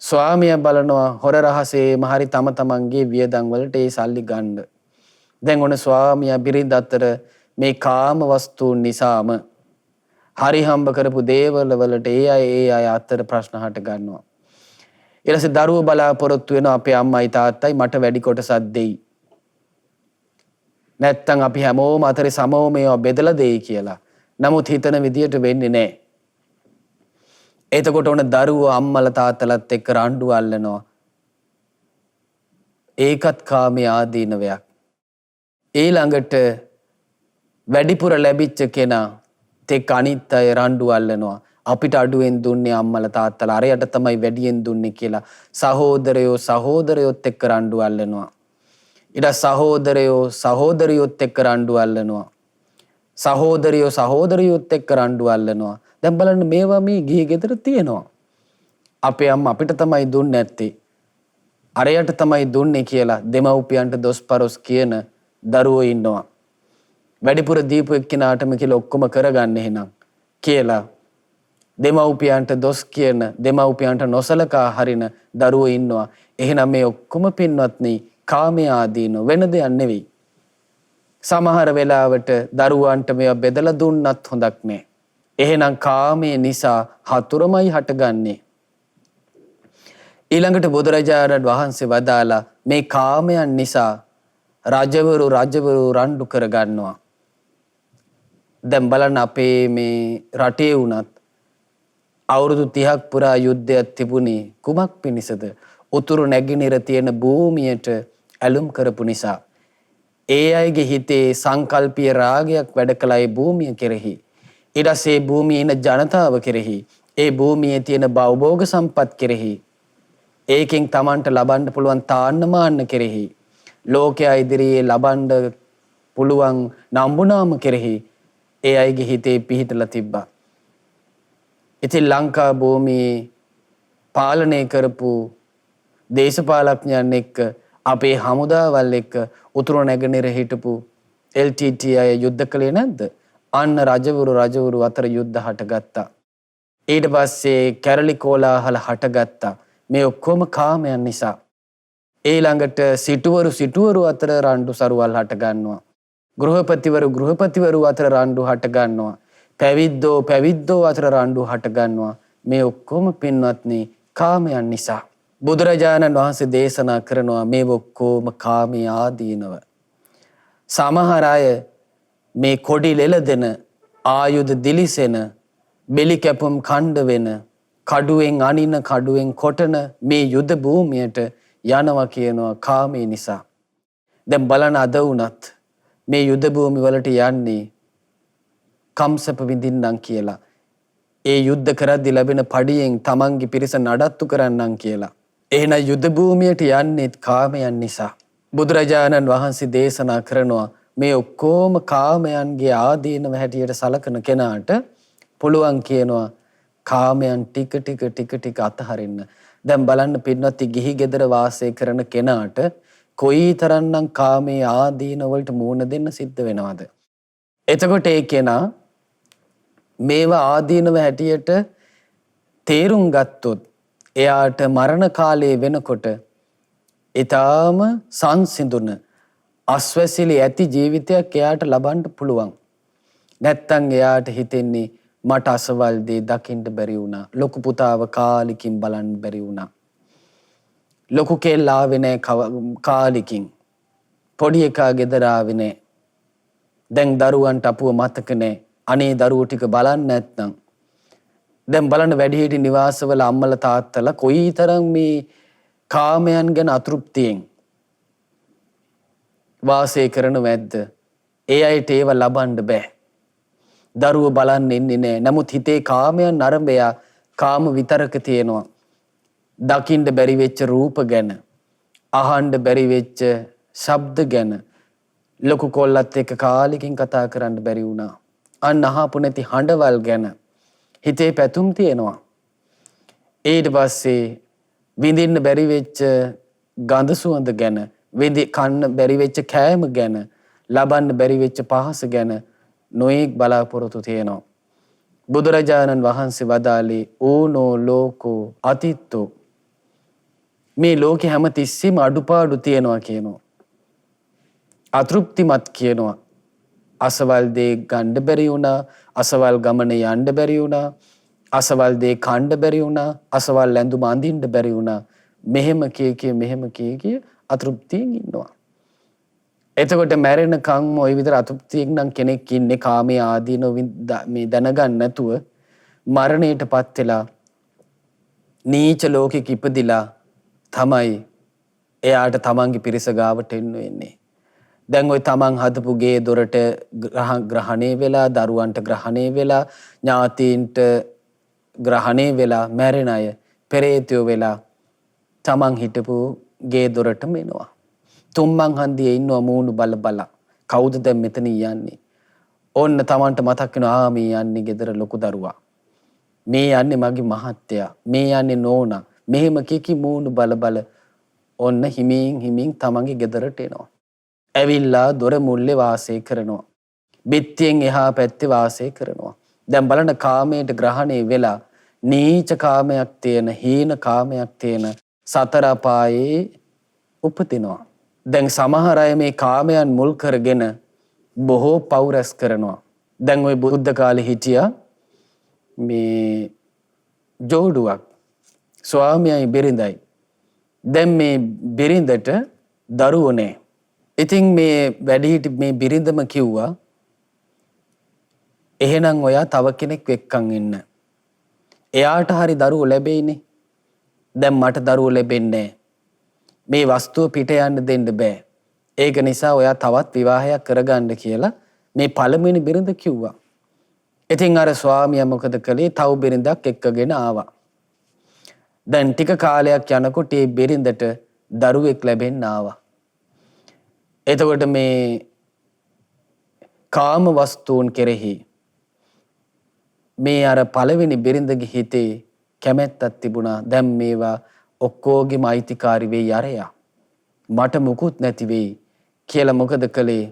ස්වාමියා බලනවා හොර රහසේම හරි තම තමන්ගේ වියදම් වලට ඒ සල්ලි ගන්න. දැන් ඔන්න ස්වාමියා බිරිඳ අතර මේ කාම වස්තුන් නිසාම හරි හම්බ කරපු දේවල් වලට ඒ අය අතර ප්‍රශ්න හට ගන්නවා. ඊට පස්සේ දරුවෝ බලාපොරොත්තු වෙනවා අපේ අම්මයි තාත්තයි මට වැඩි කොටසක් දෙයි. නැත්තම් අපි හැමෝම අතරේ සමව මේවා බෙදලා දෙයි කියලා. නමුත් හිතන විදියට වෙන්නේ නැහැ. එතකොට ඔන්න දරුවෝ අම්මලා තාත්තලාත් එක්ක රණ්ඩු අල්ලනවා. ඒකත් කාමයේ ආදීනවයක්. ඊළඟට වැඩිපුර ලැබිච්ච කෙනා තෙක් අනිත් අය රණ්ඩු අල්ලනවා. අපිට අඩුවෙන් දුන්නේ අම්මලා තාත්තලා අරයට තමයි වැඩියෙන් දුන්නේ කියලා සහෝදරයොත් එක්ක රණ්ඩු අල්ලනවා. ඊට සහෝදරියොත් එක්ක රණ්ඩු අල්ලනවා. සහෝදරියොත් එක්ක රණ්ඩු අල්ලනවා. දැන් බලන්න මේවා මේ ගිහි ගෙදර තියෙනවා. අපේ අම්මා අපිට තමයි දුන්නේ නැත්තේ. අරයට තමයි දුන්නේ කියලා දෙමව්පියන්ට දොස්පරොස් කියන දරුවෝ ඉන්නවා. වැඩිපුර දීපු එක්කිනාටම කියලා ඔක්කොම කරගන්න එහෙනම් කියලා දෙමව්පියන්ට දොස් කියන දෙමව්පියන්ට නොසලකා හරින දරුවෝ ඉන්නවා. එහෙනම් මේ ඔක්කොම පින්වත්නි කාමයේ ආදීනව වෙන දෙයක් නෙවෙයි. සමහර වෙලාවට දරුවන්ට මේවා බෙදලා දුන්නත් හොඳක් නෑ. එහෙනම් කාමයේ නිසා හතුරමයි හටගන්නේ. ඊළඟට බුදුරජාණන් වහන්සේ වදාලා මේ කාමයන් නිසා රජවරු රණ්ඩු කරගන්නවා. දැන් බලන්න අපේ මේ රටේ වුණත් අවුරුදු 30ක් පුරා යුද්ධයක් තිබුණේ කුමක් පිණිසද? උතුරු නැගෙනහිර තියෙන භූමියට ඇලුම් කරපු නිසා. ඒ අයගේ හිතේ සංකල්පීය රාගයක් වැඩ කළා ඒ භූමිය කෙරෙහි. ඊට පස්සේ භූමියේ ඉන්න ජනතාව කෙරෙහි, ඒ භූමියේ තියෙන භවභෝග සම්පත් කෙරෙහි, ඒකෙන් Tamanට ලබන්න පුළුවන් තාන්න මාන්න කෙරෙහි, ලෝකයා ඉදිරියේ ලබන්න පුළුවන් නම්බුනාම කෙරෙහි ඒ අයගේ හිතේ පිහිටලා තිබ්බා. ඉතින් ලංකා භූමියේ පාලනය කරපු දේශපාලඥයන් එක්ක අපේ හමුදාවල් එක්ක උතුරු නැගෙනහිර හිටපු LTT අය යුද්ධ කළේ නැද්ද? අන්න රජවරු අතර යුද්ධ හටගත්තා. ඊට පස්සේ කැරලි කෝලාහල හටගත්තා. මේ ඔක්කොම කාමයන් නිසා. ඊළඟට සිටුවරු අතර රණ්ඩු සරුවල් හට ගන්නවා. ගෘහපතිවරු අතර රණ්ඩු හට ගන්නවා. පැවිද්දෝ අතර රණ්ඩු හට ගන්නවා. මේ ඔක්කොම පින්වත්නි කාමයන් නිසා. බුදුරජාණන් වහන්සේ දේශනා කරනවා මේ ඔක්කොම කාමී ආදීනව. සමහර අය මේ කොඩි ලෙලදෙන, ආයුධ දිලිසෙන, බෙලි කැපුම් කණ්ඩ වෙන, කඩුවෙන් අනින, කඩුවෙන් කොටන මේ යුද භූමියට යනවා කියනවා කාමී නිසා. දැන් බලන්න අද වුණත් මේ යුද භූමි වලට යන්නේ කම්සප විඳින්නම් කියලා. ඒ යුද්ධ කරද්දී ලැබෙන පඩියෙන් තමන්ගේ පිරිස නඩත්තු කරන්නම් කියලා. එහෙනම් යුද භූමියට යන්නේ කාමයන් නිසා. බුදුරජාණන් වහන්සේ දේශනා කරනවා මේ ඔක්කොම කාමයන්ගේ ආදීනව හැටියට සලකන කෙනාට පුළුවන් කියනවා කාමයන් ටික අතහරින්න. දැන් බලන්න පින්වත්නි ගිහි ගෙදර වාසය කරන කෙනාට කොයිතරම්නම් කාමයේ ආදීන වලට මුහුණ දෙන්න සිද්ධ වෙනවද? එතකොට ඒ කෙනා මේවා ආදීනව හැටියට තේරුම් ගත්තොත් එයාට මරණ කාලයේ වෙනකොට ඊටාම සංසිඳුන අස්වැසිලි ඇති ජීවිතයක් එයාට ලබන්න පුළුවන්. නැත්තම් එයාට හිතෙන්නේ මට අසවල් දේ දකින්න බැරි වුණා. ලොකු පුතාව කාලිකින් බලන්න බැරි වුණා. ලොකු කෙල්ලා ආවේ නැහැ කාලිකින්. පොඩි එකා ගෙදර ආවේ නැහැ. දැන් දරුවන්ට අපුව මතක නැහැ. අනේ දරුවෝ ටික බලන්න නැත්නම්. දැන් බලන්න වැඩිහිටි නිවාසවල අම්මලා තාත්තලා කොයිතරම් මේ කාමයන් ගැන අතෘප්තියෙන් වාසය කරනවද? ඒ අයට ඒව ලබන්න බෑ. දරුවෝ බලන්න ඉන්නේ නැහැ. නමුත් හිතේ කාමයන් නරඹයා කාම විතරක තියෙනවා. දකින්න බැරි වෙච්ච රූප ගැන, අහන්න බැරි වෙච්ච ශබ්ද ගැන, ලොකු කොල්ලත් එක්ක කාලෙකින් කතා කරන්න බැරි වුණා. අන්න අහපු නැති හඬවල් ගැන හිතේ පැතුම් තියෙනවා. ඊට පස්සේ විඳින්න බැරි වෙච්ච ගඳ සුවඳ ගැන, කන්න බැරි වෙච්ච කෑම ගැන, ලබන්න බැරි වෙච්ච පහස ගැන නොයෙක් බලාපොරොත්තු තියෙනවා. බුදුරජාණන් වහන්සේ වදාළේ ඕනෝ ලෝකෝ අතිත්තෝ. මේ ලෝකේ හැම තිස්සෙම අඩුපාඩු තියෙනවා කියනවා. අතෘප්තිමත් කියනවා. අසවල් දේ ගන්න බැරි වුණා, අසවල් ගමන යන්න බැරි වුණා, අසවල් දේ කන්න බැරි වුණා, අසවල් ඇඳුම අඳින්න බැරි වුණා. මෙහෙම කිය අතෘප්තියෙන් ඉන්නවා. එතකොට මැරෙනකම් ওই විතර අතෘප්තියෙන් නම් කෙනෙක් ඉන්නේ කාමයේ ආදීන මේ දැනගන්න නැතුව මරණයටපත් වෙලා නීච ලෝකෙක ඉපදිලා තමයි එයාට තමන්ගේ පිරිස ගාවට එන්න වෙන්නේ. දැන් ওই තමන් හදපු ගේ දොරට ග්‍රහණය වෙලා, දරුවන්ට ග්‍රහණය වෙලා, ඥාතීන්ට ග්‍රහණය වෙලා මැරෙන අය පෙරේතයෝ වෙලා තමන් හිටපු ගේ දොරටම එනවා. තුම්මන් හන්දියේ ඉන්නවා මූණු බල. කවුද දැන් මෙතන යන්නේ? ඕන්න තමන්ට මතක් වෙනවා මේ යන්නේ ගෙදර ලොකු දරුවා. මේ යන්නේ මගේ මහත්තයා. මේ යන්නේ නෝනා. මෙහෙම කීකි මූණු බල ඔන්න හිමින් තමන්ගේ ගෙදරට එනවා. ඇවිල්ලා දොර මුල්ලේ වාසය කරනවා. බිත්තියෙන් එහා පැත්තේ වාසය කරනවා. දැන් බලන්න කාමයට ග්‍රහණය වෙලා නීච කාමයක් තියෙන, හීන කාමයක් තියෙන සතර අපායේ උපදිනවා. දැන් සමහර අය මේ කාමයන් මුල් කරගෙන බොහෝ පව් රැස් කරනවා. දැන් ওই බුද්ධ කාලේ හිටියා මේ ජෝඩුවක් ස්වාමියයි බිරිඳයි. දැන් මේ බිරිඳට දරුවෝ නැහැ. ඉතින් මේ වැඩිහිටි මේ බිරිඳම කිව්වා එහෙනම් ඔයා තව කෙනෙක් එක්කන් ඉන්න. එයාට හරි දරුවෝ ලැබෙයිනේ. දැන් මට දරුවෝ ලැබෙන්නේ නැහැ. මේ වස්තුව පිට යන්න දෙන්න බෑ. ඒක නිසා ඔයා තවත් විවාහයක් කරගන්න කියලා මේ පළමුවෙනි බිරිඳ කිව්වා. ඉතින් අර ස්වාමියා මොකද කළේ? තව බිරිඳක් එක්කගෙන ආවා. දැන් ටික කාලයක් යනකොට මේ බිරිඳට දරුවෙක් ලැබෙන්න ආවා. එතකොට මේ කාම වස්තුන් කෙරෙහි මේ අර පළවෙනි බිරිඳගේ හිතේ කැමැත්තක් තිබුණා. දැන් මේවා ඔක්කොගෙම අයිතිකාරී වෙයි අරයා. මට මුකුත් නැති වෙයි කියලා මොකද කළේ?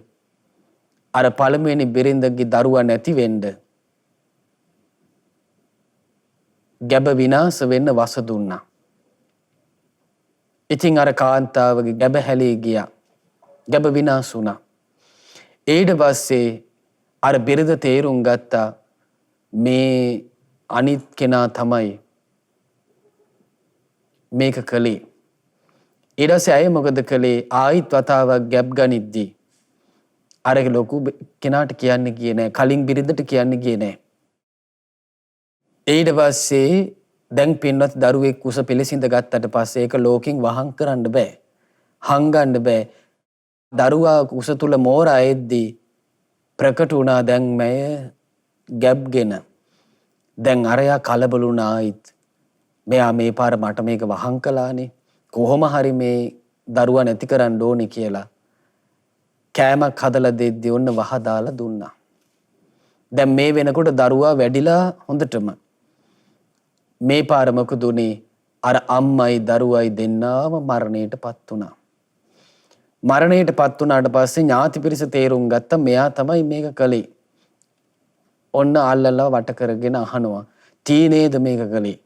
අර පළවෙනි බිරිඳගේ දරුවා නැති වෙන්න ගැබ විනාශ වෙන්න වස දුන්නා. ඉතින් අර කාන්තාවගේ ගැබ හැලී ගියා. ගැබ විනාශ වුණා. ඊට පස්සේ අර බිරිඳ තේරුම් ගත්තා මේ අනිත් කෙනා තමයි මේක කළේ. ඊට පස්සේ අය මොකද කළේ? ආයිත් වතාවක් ගැබ් ගනිද්දී අර ලොකු කෙනාට කියන්න ගියේ නෑ. කලින් බිරිඳට කියන්න ගියේ නෑ. ඊට පස්සේ දැන් පින්වත් දරුවෙක් කුස පිළිසිඳ ගත්තට පස්සේ ඒක ලෝකෙන් වහං කරන්න බෑ. හංගන්න බෑ. දරුවා කුස තුල මෝරා එද්දී ප්‍රකට වුණා දැන් මය ගැබ්ගෙන. දැන් අරයා කලබල වුණා ආයිත්. මෙයා මේ පාර මට මේක වහං කළානේ. කොහොම හරි මේ දරුවා නැති කරන්න ඕනේ කියලා කෑමක් හදලා දෙද්දී ඔන්න වහ දාලා දුන්නා. දැන් මේ වෙනකොට දරුවා වැඩිලා හොඳටම. මේ පාර මොකද උනේ? අර අම්මයි දරුවයි දෙන්නාම මරණයටපත් වුණා. මරණයටපත් වුණාට පස්සේ ඥාති පිරිස තේරුම් ගත්තා මෙයා තමයි මේක කළේ. ඔන්න අල්ලලා වට කරගෙන අහනවා තීනේද මේක කළේ?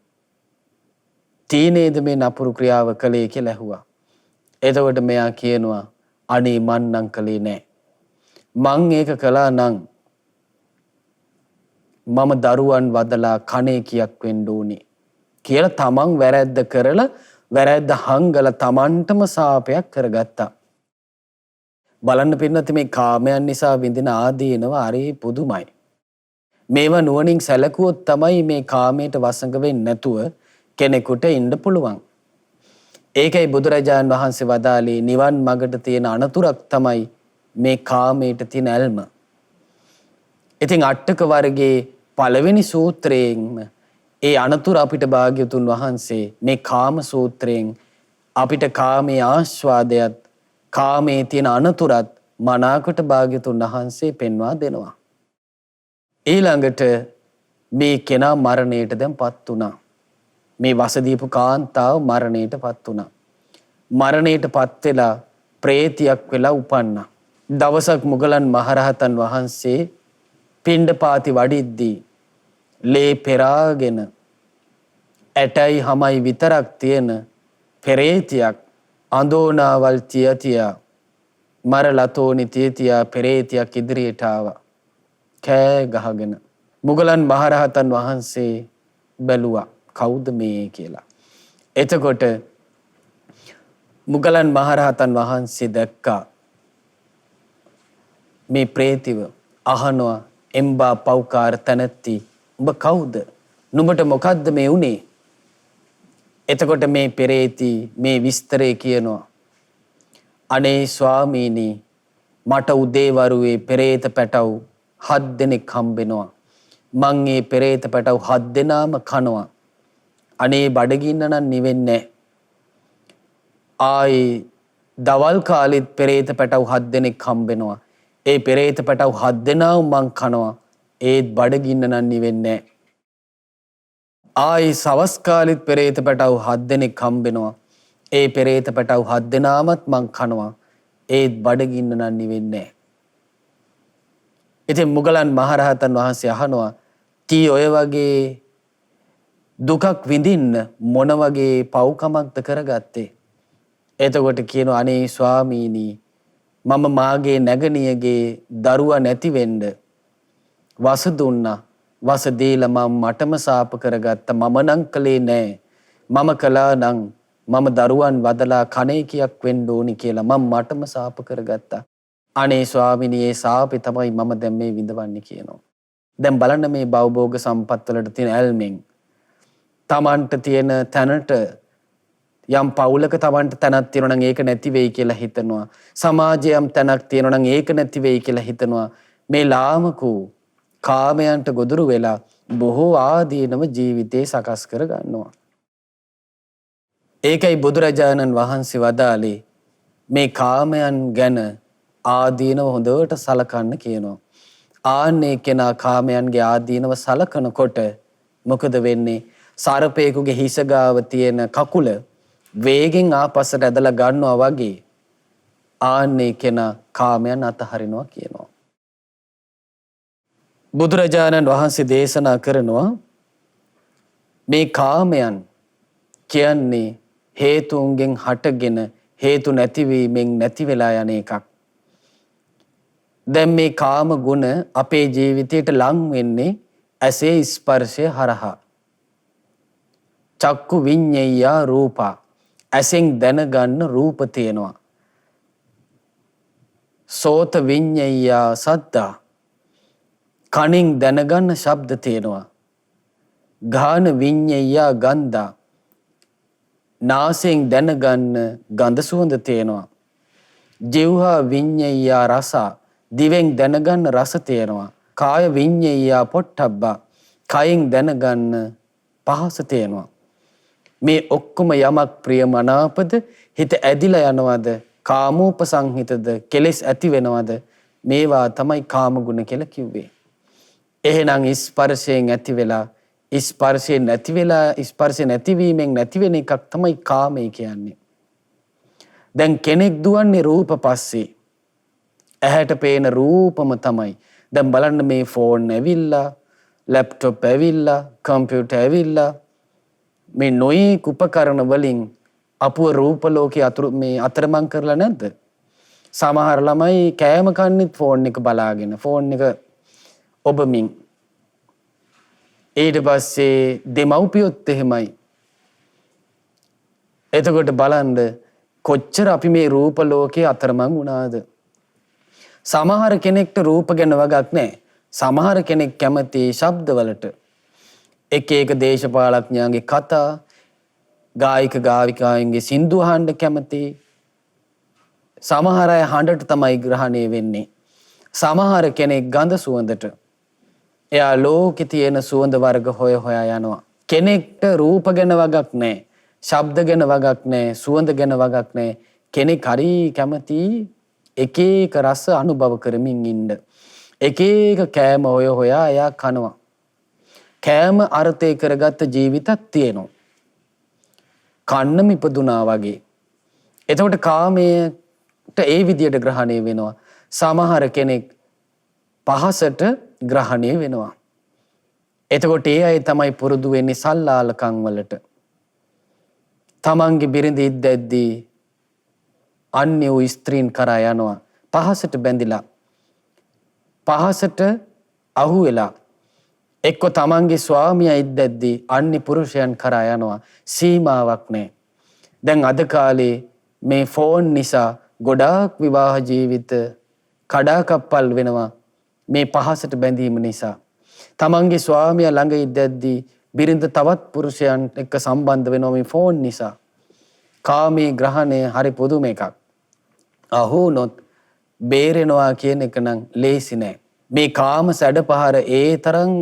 තීනේද මේ නපුරු ක්‍රියාව කළේ කියලා ඇහුවා. එතකොට මෙයා කියනවා අනේ මං නම් කළේ නෑ. මං ඒක කළා නම් මම දරුවන් වදලා කණේ කියක් වෙන්න ඕනේ කියලා තමන් වැරැද්ද කරලා වැරැද්ද හංගලා තමන්ටම සාපයක් කරගත්තා. බලන්න පින්නත් මේ කාමයන් නිසා විඳින ආදීනව හරි පුදුමයි. මේවා නුවණින් සැලකුවොත් තමයි මේ කාමයට වසඟ වෙන්නේ නැතුව කෙනෙකුට ඉන්න පුළුවන්. ඒකයි බුදුරජාණන් වහන්සේ වදාළේ නිවන් මඟට තියෙන අනතුරක් තමයි මේ කාමයට තියෙන ඇල්ම. ඉතින් අට්ඨක වර්ගයේ පළවෙනි සූත්‍රයෙන් ඒ අනතුර අපිට භාග්‍යතුන් වහන්සේ මේ කාම සූත්‍රයෙන් අපිට කාමයේ ආස්වාදයත් කාමයේ තියෙන අනතුරත් මනාකොට භාග්‍යතුන් වහන්සේ පෙන්වා දෙනවා. ඊළඟට මේ කෙනා මරණයට දැන්පත් වුණා. මේ වසදීපු කාන්තාව මරණයටපත් වුණා. මරණයටපත් වෙලා ප්‍රේතියක් වෙලා උපන්නා. දවසක් මුගලන් මහරහතන් වහන්සේ පිණ්ඩපාති වඩිද්දී ලේ පෙරාගෙන ඇටයි හමයි විතරක් තියෙන පෙරේතියක් අඳෝනාවල් තියතියා මරලතෝනි තියතියා පෙරේතියක් ඉදිරියට ආවා. කෑ ගහගෙන මුගලන් මහරහතන් වහන්සේ බැලුවා කවුද මේ කියලා. එතකොට මුගලන් මහරහතන් වහන්සේ දැක්කා මේ ප්‍රේතිව. අහනවා එම්බා පෞකාර තනත්ති උඹ කවුද? නුඹට මොකද්ද මේ උනේ? එතකොට මේ පෙරේති මේ විස්තරේ කියනවා අනේ ස්වාමීනි මට උදේවරුේ පෙරේත පැටව් 7 දෙනෙක් හම්බෙනවා. මං ඒ පෙරේත පැටව් 7 දෙනාම කනවා. අනේ බඩගින්න නම් නිවෙන්නේ. ආයි දවල් කාලෙත් පෙරේත පැටව් 7 දෙනෙක් හම්බෙනවා. ඒ පෙරේත පැටව් 7 දෙනාම මං කනවා. ඒත් බඩගින්න නම් නිවෙන්නේ. ආයි සවස් කාලෙත් පෙරේත පැටව් 7 දෙනෙක් හම්බෙනවා. ඒ පෙරේත පැටව් 7 දෙනාමත් මං කනවා. ඒත් බඩගින්න නම් නිවෙන්නේ. ඉතින් මුගලන් මහරහතන් වහන්සේ අහනවා තී ඔය වගේ දුකක් විඳින්න මොන වගේ පව්කමක්ද කරගත්තේ? එතකොට කියනවා අනේ ස්වාමීනි මම මාගේ නැගණියගේ දරුවා නැති වෙන්න වස දුන්නා. වස දීලා මම මටම සාප කරගත්තා. මම නම් කළේ නෑ. මම කළා නම් මම දරුවන් වදලා කණේ කියක් වෙන්න ඕනි කියලා මම මටම සාප කරගත්තා. අනේ ස්වාමිනේ ඒ සාපේ තමයි මම දැන් මේ විඳවන්නේ කියනවා. දැන් බලන්න මේ භවභෝග සම්පත් වලට තියෙන ඇල්මෙන් තමන්ට තියෙන තැනට යම් පවුලක තමන්ට තැනක් තියෙනවා නම් ඒක නැති වෙයි කියලා හිතනවා. සමාජයේ යම් තැනක් තියෙනවා නම් ඒක නැති වෙයි කියලා හිතනවා. මේ ලාමකෝ කාමයන්ට ගොදුරු වෙලා බොහෝ ආදීනව ජීවිතේ සකස් කර ගන්නවා. ඒකයි බුදුරජාණන් වහන්සේ වදාළේ මේ කාමයන් ගැන ආදීනව හොඳට සලකන්න කියනවා. ආන්නේ කෙනා කාමයන්ගේ ආදීනව සලකනකොට මොකද වෙන්නේ? සර්පයෙකුගේ හිස ගාව තියෙන කකුල වේගෙන් ආපස්සට ඇදලා ගන්නවා වගේ ආන්නේ කෙනා කාමයන් අතහරිනවා කියනවා. බුදුරජාණන් වහන්සේ දේශනා කරනවා මේ කාමයන් කියන්නේ හේතුන්ගෙන් හටගෙන හේතු නැතිවීමෙන් නැති වෙලා යන එකක්. දැන් මේ කාම ගුණ අපේ ජීවිතයට ලං වෙන්නේ ඇසේ ස්පර්ශය හරහා. චක්කු විඤ්ඤය රූපා, ඇසෙන් දැනගන්න රූප තියෙනවා. සෝත විඤ්ඤය සද්දා, කනින් දැනගන්න ශබ්ද තියෙනවා. ගාන විඤ්ඤය ගන්ධා, නාසයෙන් දැනගන්න ගඳ සුවඳ තියෙනවා. ජීවහා විඤ්ඤය රස, දිවෙන් දැනගන්න රස තියෙනවා. කාය විඤ්ඤය පොට්ටබ්බා, කයෙන් දැනගන්න පහස තියෙනවා. මේ ඔක්කොම යමක් ප්‍රියමනාපද, හිත ඇදිලා යනවද, කාමෝපසංහිතද, කෙලෙස් ඇති වෙනවද, මේවා තමයි කාම ගුණ කියලා කිව්වේ. එහෙනම් ස්පර්ශයෙන් ඇති වෙලා ස්පර්ශයෙන් නැති වෙලා ස්පර්ශ නැතිවීමෙන් නැති වෙන එකක් තමයි කාමය කියන්නේ. දැන් කෙනෙක් දුවන්නේ රූප පස්සේ. ඇහැට පේන රූපම තමයි. දැන් බලන්න මේ ෆෝන් ඇවිල්ලා, ලැප්ටොප් ඇවිල්ලා, කම්පියුටර් ඇවිල්ලා, මේ නොයෙක් උපකරණ වලින් අපුව රූප ලෝකේ අතරමං කරලා නැද්ද? සමහර ළමයි කෑම කන්නෙත් ෆෝන් එක බලාගෙන, ෆෝන් එක ඔබමින්. ඊට පස්සේ දෙමව්පියොත් එහෙමයි. එතකොට බලන්න කොච්චර අපි මේ රූප ලෝකේ අතරමං වුණාද? සමහර කෙනෙක්ට රූප ගැන වගක් නැහැ. සමහර කෙනෙක් කැමති ශබ්දවලට. එක එක දේශපාලඥයන්ගේ කතා, ගායක ගායිකාවන්ගේ සින්දු අහන්න කැමති. සමහර අය හඬට තමයි ග්‍රහණය වෙන්නේ. සමහර කෙනෙක් ගඳ සුවඳට. එයා ලෝකේ තියෙන සුවඳ වර්ග හොය හොයා යනවා. කෙනෙක්ට රූප ගැන වගක් නැහැ. ශබ්ද ගැන වගක් නැහැ. සුවඳ ගැන වගක් නැහැ. කෙනෙක් හරි කැමති එක එක රස අනුභව කරමින් ඉන්න. එක එක කෑම හොය හොයා එයා කනවා. කෑම අර්ථය කරගත්ත ජීවිතක් තියෙනවා. කන්නම ඉපදුනා වගේ. එතකොට කාමයට ඒ විදියට ග්‍රහණය වෙනවා. සමහර කෙනෙක් පහසට ග්‍රහණය වෙනවා. එතකොට ඒ අය තමයි පුරුදු වෙන්නේ සල්ලාලකම් වලට. තමන්ගේ බිරිඳ ඉද්දැද්දී අන්‍ය වූ ස්ත්‍රීන් කරා යනවා. පහසට බැඳිලා. පහසට අහු වෙලා. එක්ක තමන්ගේ ස්වාමියා ඉද්දැද්දී අන්‍ය පුරුෂයන් කරා යනවා. සීමාවක් නැහැ. දැන් අද කාලේ මේ ෆෝන් නිසා ගොඩාක් විවාහ ජීවිත කඩාකප්පල් වෙනවා. මේ පහසට බැඳීම නිසා. තමන්ගේ ස්වාමියා ළඟ ඉද්දැද්දී බිරිඳ තවත් පුරුෂයන් එක්ක සම්බන්ධ වෙනවා මේ ෆෝන් නිසා. කාමී ග්‍රහණය හරි පුදුම එකක්. අහුනොත් බේරෙනවා කියන එක නම් ලේසි නෑ. මේ කාම සැඩපහර ඒ තරම්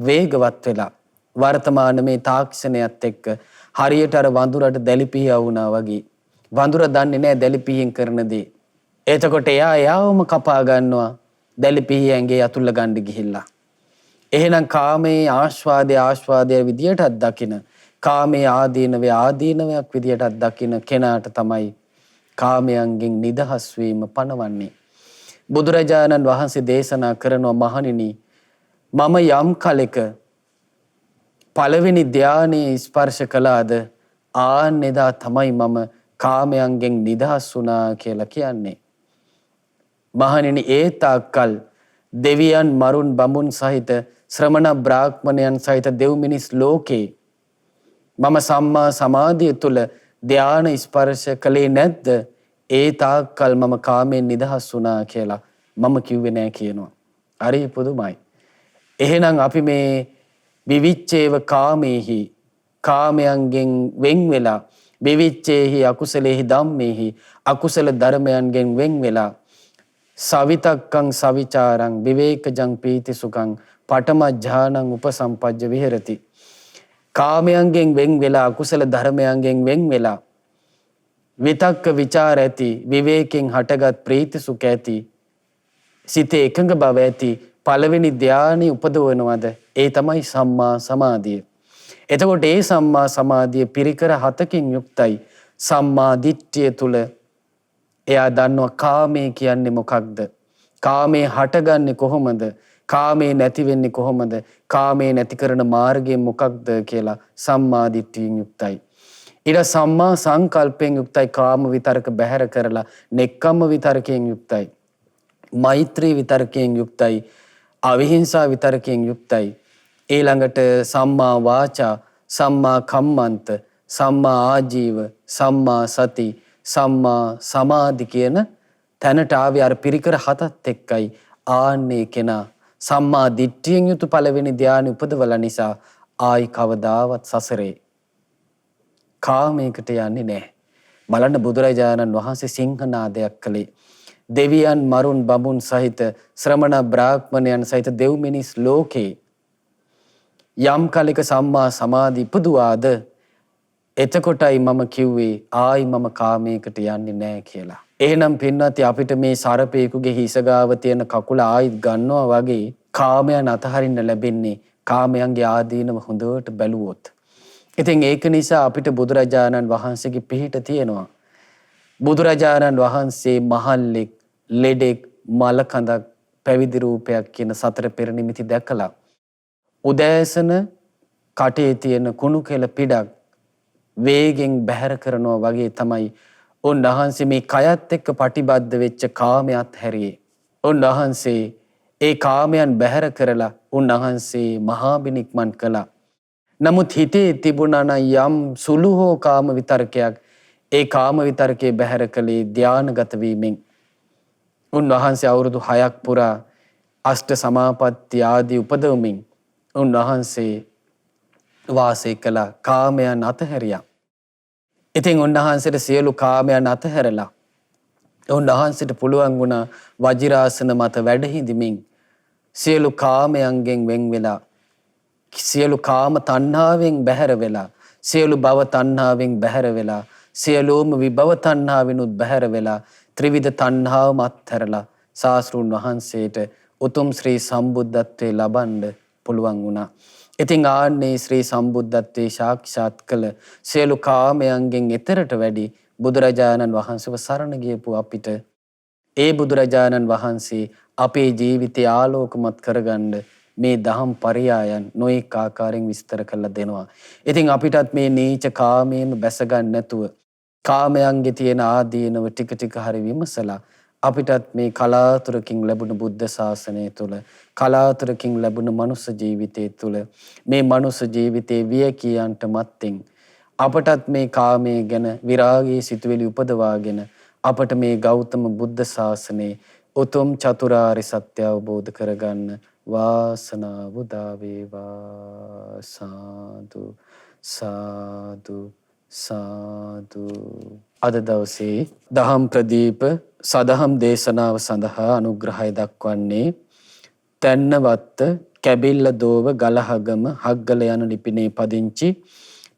වේගවත් වෙලා වර්තමාන මේ තාක්ෂණයත් එක්ක හරියට අර වඳුරට දැලිපිහිය වුණා වගේ. වඳුර දන්නේ නෑ දැලිපිහියෙන් කරන දේ. එතකොට එයාවම කපා ගන්නවා දැලිපිහිය ඇඟේ අතුල්ල ගන්න ගිහිල්ලා. එහෙනම් කාමයේ ආස්වාදයේ විදියටත් දකින, කාමයේ ආදීනවයක් විදියටත් දකින කෙනාට තමයි කාමයන්ගෙන් නිදහස් වීම පණවන්නේ. බුදුරජාණන් වහන්සේ දේශනා කරනවා මහණෙනි, මම යම් කලෙක පළවෙනි ධානයේ ස්පර්ශ කළාද ආන්නෙදා තමයි මම කාමයන්ගෙන් නිදහස් වුණා කියලා කියන්නේ. මහණෙනි, ඒ තාක්කල් දෙවියන් මරුන් බඹුන් සහිත ශ්‍රමණ බ්‍රාහ්මණයන් සහිත දෙව් මිනිස් ලෝකේ මම සම්මා සමාධිය තුල ධාන ස්පර්ශ කළේ නැද්ද? ඒ තාක්කල් මම කාමයෙන් නිදහස් වුණා කියලා මම කිව්වේ නෑ කියනවා. හරි පුදුමයි. එහෙනම් අපි මේ විවිච්ඡේව කාමේහි, කාමයන්ගෙන් වෙන් වෙලා, විවිච්ඡේහි අකුසලේහි ධම්මේහි, අකුසල ධර්මයන්ගෙන් වෙන් වෙලා, සවිතක්කං සවිචාරං විවේකජං පීති සුඛං පඨම ඥානං උපසම්පජ්ජ විහෙරති. කාමයන්ගෙන් වෙන් වෙලා අකුසල ධර්මයන්ගෙන් වෙන් වෙලා විතක්ක ਵਿਚාර ඇති විවේකයෙන් හටගත් ප්‍රීති සුඛ ඇති සිතේ එකඟ බව ඇති පළවෙනි ධානය උපදවනවද? ඒ තමයි සම්මා සමාධිය. එතකොට ඒ සම්මා සමාධිය පිරිකර 7කින් යුක්තයි. සම්මා දිට්ඨිය තුල එයා දන්නවා කාමය කියන්නේ මොකක්ද? කාමේ හටගන්නේ කොහොමද? කාමේ නැති වෙන්නේ කොහොමද? කාමේ නැති කරන මාර්ගය මොකක්ද කියලා සම්මා දිට්ඨියෙන් යුක්තයි. ඊට සම්මා සංකල්පයෙන් යුක්තයි. කාම විතරක බැහැර කරලා නෙක්ඛම්ම විතරකයෙන් යුක්තයි. මෛත්‍රී විතරකයෙන් යුක්තයි. අවිහිංසා විතරකයෙන් යුක්තයි. ඊළඟට සම්මා වාචා, සම්මා කම්මන්ත, සම්මා ආජීව, සම්මා සති, සම්මා සමාධි කියන තැනට ආවේ අර පිරිකර 7ත් එක්කයි. ආන්නේ කෙනා සම්මා දිට්ඨියෙන් යුතු පළවෙනි ධානය උපදවලා නිසා ආයි කවදාවත් සසරේ කාමයකට යන්නේ නැහැ. බලන්න බුදුරජාණන් වහන්සේ සිංහනාදයක් කළේ. දෙවියන් මරුන් බඹුන් සහිත ශ්‍රමණ බ්‍රාහ්මණයන් සහිත දෙව් මිනිස් ලෝකේ යම් කලක සම්මා සමාධි ඉපදුවාද එතකොටයි මම කිව්වේ ආයි මම කාමයකට යන්නේ නැහැ කියලා. එහෙනම් පින්වත්නි අපිට මේ සරපේකුගේ හිස ගාව තියෙන කකුල ආයිත් ගන්නවා වගේ කාමයන් අතහරින්න ලැබෙන්නේ කාමයන්ගේ ආදීනව හොඳට බැලුවොත්. ඉතින් ඒක නිසා අපිට බුදුරජාණන් වහන්සේගේ පිහිට තියෙනවා. බුදුරජාණන් වහන්සේ මහල්ලෙක්, ලෙඩෙක්, මලකඳක්, පැවිදි රූපයක් කියන සතර පෙර නිමිති දැකලා උදෑසන කටේ තියෙන කුණු කෙල පිටක් වේගෙන් බැහැර කරනවා වගේ තමයි උන්වහන්සේ මේ කයත් එක්ක පටිබද්ධ වෙච්ච කාමයට හැරියේ. උන්වහන්සේ ඒ කාමයන් බැහැර කරලා උන්වහන්සේ මහා බිනික්මන් කළා. නමුත් හිතේ තිබුණා නම් යම් සුළු හෝ කාම විතරකයක් ඒ කාම විතරකේ බැහැර කළේ ධානගත වීමෙන්. උන්වහන්සේ අවුරුදු 6ක් පුරා අෂ්ට සමාපatti ආදී උපදවමින් උන්වහන්සේ වාසය කළ කාමයන් අතහැරියා. ඉතින් උන්වහන්සේට සියලු කාමයන් අතහැරලා උන්වහන්සේට පුළුවන් වුණා වජිරාසන මත වැඩ හිඳමින් සියලු කාමයන්ගෙන් වෙන් වෙලා සියලු කාම තණ්හාවෙන් බැහැර වෙලා සියලු භව තණ්හාවෙන් බැහැර වෙලා සියලුම විභව තණ්හාවෙනුත් බැහැර වෙලා ත්‍රිවිධ තණ්හාවම අත්හැරලා සාස්ෘන් වහන්සේට උතුම් ශ්‍රී සම්බුද්ධත්වයේ ලබන්න පුළුවන් වුණා. ඉතින් ආන්නේ ශ්‍රී සම්බුද්ධත්වයේ සාක්ෂාත් කළ සියලු කාමයන්ගෙන් එතරට වැඩි බුදුරජාණන් වහන්සේව සරණ ගියපු අපිට ඒ බුදුරජාණන් වහන්සේ අපේ ජීවිතය ආලෝකමත් කරගන්න මේ දහම් පරයයන් නොඑක ආකාරයෙන් විස්තර කරලා දෙනවා. ඉතින් අපිටත් මේ නීච කාමයෙන් බැස ගන්න නැතුව කාමයන්ගේ තියෙන ආදීනව ටික ටික හරි විමසලා අපිටත් මේ කලාතුරකින් ලැබුණු බුද්ධ ශාසනය තුළ කලාතුරකින් ලැබුණු මනුස්ස ජීවිතය තුළ මේ මනුස්ස ජීවිතයේ වියකියන්ට මත්තෙන් අපටත් මේ කාමයේ ගැන විරාගී සිතුවිලි උපදවාගෙන අපට මේ ගෞතම බුද්ධ ශාසනයේ උතුම් චතුරාර්ය සත්‍ය අවබෝධ කරගන්න වාසනාව උදා වේවා. සාදු සාදු සාදු. අද දවසේ දහම් ප්‍රදීප සදහම් දේශනාව සඳහා අනුග්‍රහය දක්වන්නේ තැන්නවත්ත කැබිල්ල දෝව ගලහගම හග්ගල යන ලිපිනේ පදිංචි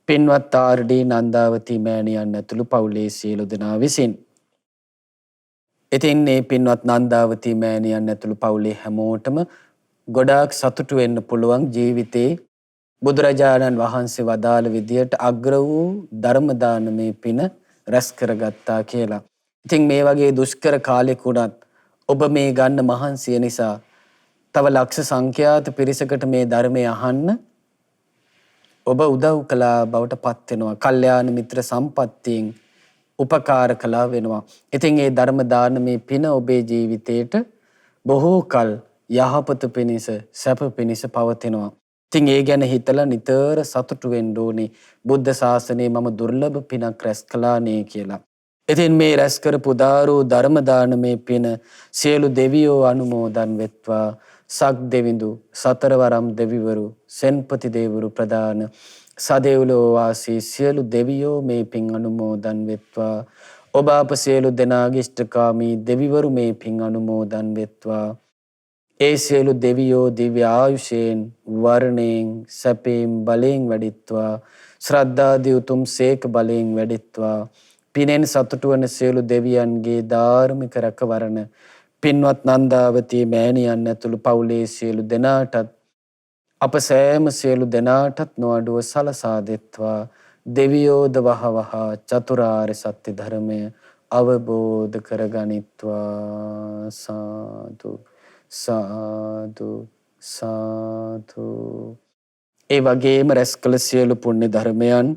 පින්වත් ආර්.ඩී. නන්දාවති මෑණියන් ඇතුළු පවුලේ සියලු දෙනා විසින්. ඉතින් මේ පින්වත් නන්දාවති මෑණියන් ඇතුළු පවුලේ හැමෝටම ගොඩාක් සතුටු වෙන්න පුළුවන් ජීවිතේ බුදුරජාණන් වහන්සේ වදාළ විදියට අග්‍ර වූ ධර්ම දානමේ පින රැස් කරගත්තා කියලා. ඉතින් මේ වගේ දුෂ්කර කාලෙක උනත් ඔබ මේ ගන්න මහන්සිය නිසා තව ලක්ෂ සංඛ්‍යාත පිරිසකට මේ ධර්මය අහන්න ඔබ උදව් කළා බවට පත් වෙනවා. කල්යාණ මිත්‍ර සම්පත්තියෙන් උපකාර කළා වෙනවා. ඉතින් මේ ධර්ම දානමේ පින ඔබේ ජීවිතේට බොහෝ කල් යහපත පිණිස සැප පිණිස පවතිනවා. ඉතින් ඒ ගැන හිතලා නිතර සතුටු වෙන්න ඕනේ. බුද්ධ ශාසනයේ මම දුර්ලභ පිනක් රැස් කළානේ කියලා. ඉතින් මේ රැස් කරපු දාරෝ ධර්ම දානමේ පින සියලු දෙවියෝ අනුමෝදන් වෙත්වා. සක් දෙවිඳු සතරවරම් දෙවිවරු සෙන්පති දෙවිවරු ප්‍රදාන සදෙව්ලෝ වාසී සියලු දෙවියෝ මේ පින් අනුමෝදන් වෙත්වා. ඔබ අප සියලු දෙනාගේ ඉෂ්ඨකාමී දෙවිවරු මේ පින් අනුමෝදන් වෙත්වා. ඒ සියලු දෙවියෝ දිව්‍ය ආයුෂයෙන් වර්ණයෙන් සැපයෙන් බලයෙන් වැඩිත්වා ශ්‍රද්ධාදී උතුම් සේක බලයෙන් වැඩිත්වා පිනෙන් සතුටු වන සියලු දෙවියන්ගේ ධාර්මික රැකවරණ පින්වත් නන්දාවතී මෑණියන් ඇතුළු පවුලේ සියලු දෙනාටත් අප සෑම සියලු දෙනාටත් නොඅඩුව සලසා දෙත්වා දෙවියෝද වහවහ චතුරාර්ය සත්‍ය ධර්මය අවබෝධ කරගනිත්වා සාදු සාදු සාදු. ඒ වගේම රැස් කළ සියලු පුණ්‍ය ධර්මයන්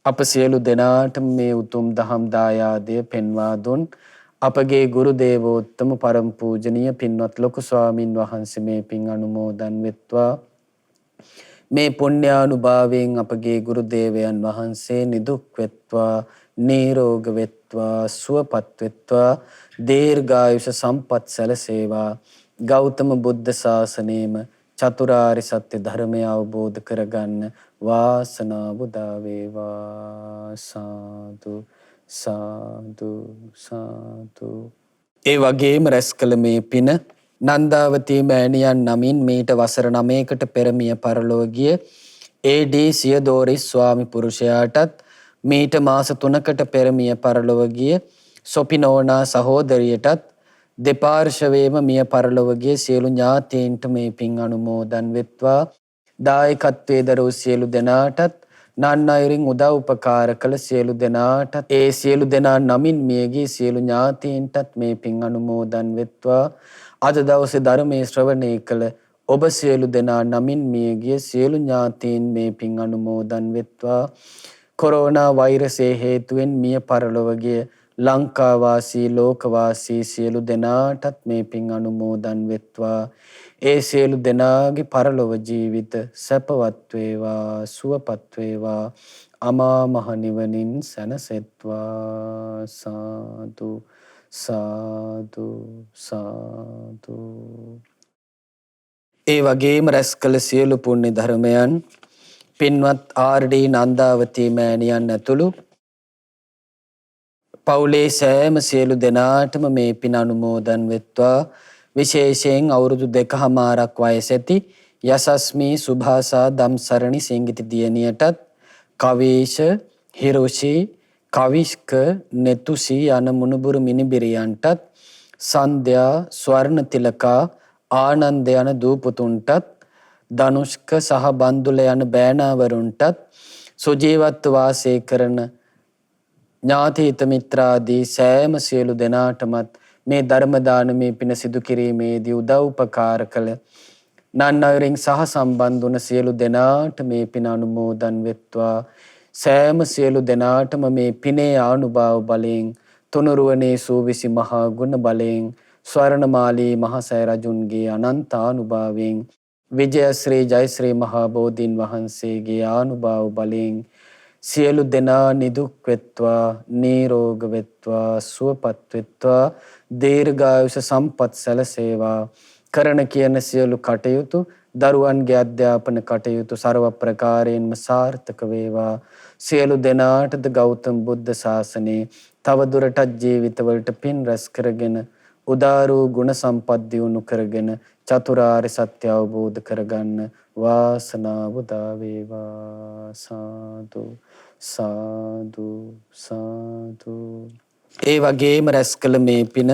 අප සියලු දෙනාට මේ උතුම් දහම් දායාදය පෙන්වා දුන් අපගේ ගුරු දේවෝත්තම පරම පූජනීය පින්වත් ලොකු ස්වාමින් වහන්සේ මේ පින් අනුමෝදන් වෙත්වා. මේ පුණ්‍යානුභාවයෙන් අපගේ ගුරු දේවයන් වහන්සේ නිදුක් වෙත්වා නිරෝග වෙත්වා සුවපත් වෙත්වා දීර්ඝායුෂ සම්පත් සැලසේවා. ගෞතම බුද්ධ ශාසනයේම චතුරාර්ය සත්‍ය ධර්මය අවබෝධ කරගන්න වාසනාව උදා වේවා සාදු සාදු සාදු. ඒ වගේම රැස් කළ මේ පින නන්දාවතී මෑණියන් නමින් මීට වසර 9කට පෙර මිය පරලොව ගිය ඒ.ඩී. සියදෝරිස් ස්වාමි පුරුෂයාටත් මීට මාස 3කට පෙර මිය පරලොව ගිය සොපිනෝනා සහෝදරියටත් දෙපාර්ශවයේම මිය පරලොව ගිය සියලු ඥාතීන්ට මේ පින් අනුමෝදන් වෙත්වා. දායකත්වයේ දරූ සියලු දෙනාටත් නන් අයුරින් උදව් උපකාර කළ සියලු දෙනාටත් ඒ සියලු දෙනා නමින් මියගිය සියලු ඥාතීන්ටත් මේ පින් අනුමෝදන් වෙත්වා. අද දවසේ ධර්මයේ ශ්‍රවණය කළ ඔබ සියලු දෙනා නමින් මියගිය සියලු ඥාතීන් මේ පින් අනුමෝදන් වෙත්වා. කොරෝනා වෛරසයේ හේතුවෙන් මිය පරලොව ගිය ලංකාවාසී ලෝකවාසී සියලු දෙනාටත් මේ පින් අනුමෝදන් වෙත්වා. ඒ සියලු දෙනාගේ පරලොව ජීවිත සැපවත් වේවා සුවපත් වේවා අමා මහ නිවනින් සැනසෙත්වා සාදු සාදු සාදු. ඒ වගේම රැස් කළ සියලු පුණ්‍ය ධර්මයන් පින්වත් ආර්.ඩී. නන්දාවතී මෑණියන් ඇතුළු පවුලේ සෑම සියලු දෙනාටම මේ පින් අනුමෝදන් වෙත්වා. විශේෂයෙන් අවුරුදු 2කමාරක් වයස ඇති යසස්මී සුභාසා ධම්සරණි සිංගිති දියණියටත් කවීෂ හිරෝෂි කවිෂ්ක නෙතුසි යන මුණුබුරු මිනිබිරියන්ටත් සන්ධ්‍යා ස්වර්ණ තිලකා ආනන්ද යන දූපුතුන්ටත් ධනුෂ්ක සහ බන්දුල යන බෑනාවරුන්ටත් සුජීවත්ව වාසය කරන ඥාති හිත මිත්‍රාදී සෑම සියලු දෙනාටමත් මේ ධර්ම දානමේ පින සිදු කිරීමේදී උදව් උපකාර කළ නන් අයුරින් සහ සම්බන්ධ වුණ සියලු දෙනාට මේ පින අනුමෝදන් වෙත්වා. සෑම සියලු දෙනාටම මේ පිනේ ආනුභාව බලයෙන් තුනුරුවනේ සූවිසි මහා ගුණ බලයෙන් ස්වර්ණමාලී මහසෑය රජුන්ගේ අනන්ත ආනුභාවයෙන් විජයශ්‍රී ජයශ්‍රී මහා බෝධීන් වහන්සේගේ ආනුභාව බලයෙන් සියලු දෙනා නිදුක් වෙත්වා නිරෝග වෙත්වා සුවපත් වෙත්වා දීර්ඝායුෂ සම්පත් සැලසේවා. කරන කියන සියලු කටයුතු දරුවන්ගේ අධ්‍යාපන කටයුතු ਸਰව ප්‍රකාරයෙන්ම සාර්ථක වේවා. සියලු දෙනාටද ගෞතම බුද්ධ ශාසනයේ තව දුරටත් ජීවිතවලට පින් රැස් කරගෙන උදාරෝ ගුණ සම්පත් දියුණු කරගෙන චතුරාර්ය සත්‍ය අවබෝධ කරගන්න වාසනාව උදා වේවා සාදු සාදු සාදු. ඒ වගේම රැස් කළ මේ පින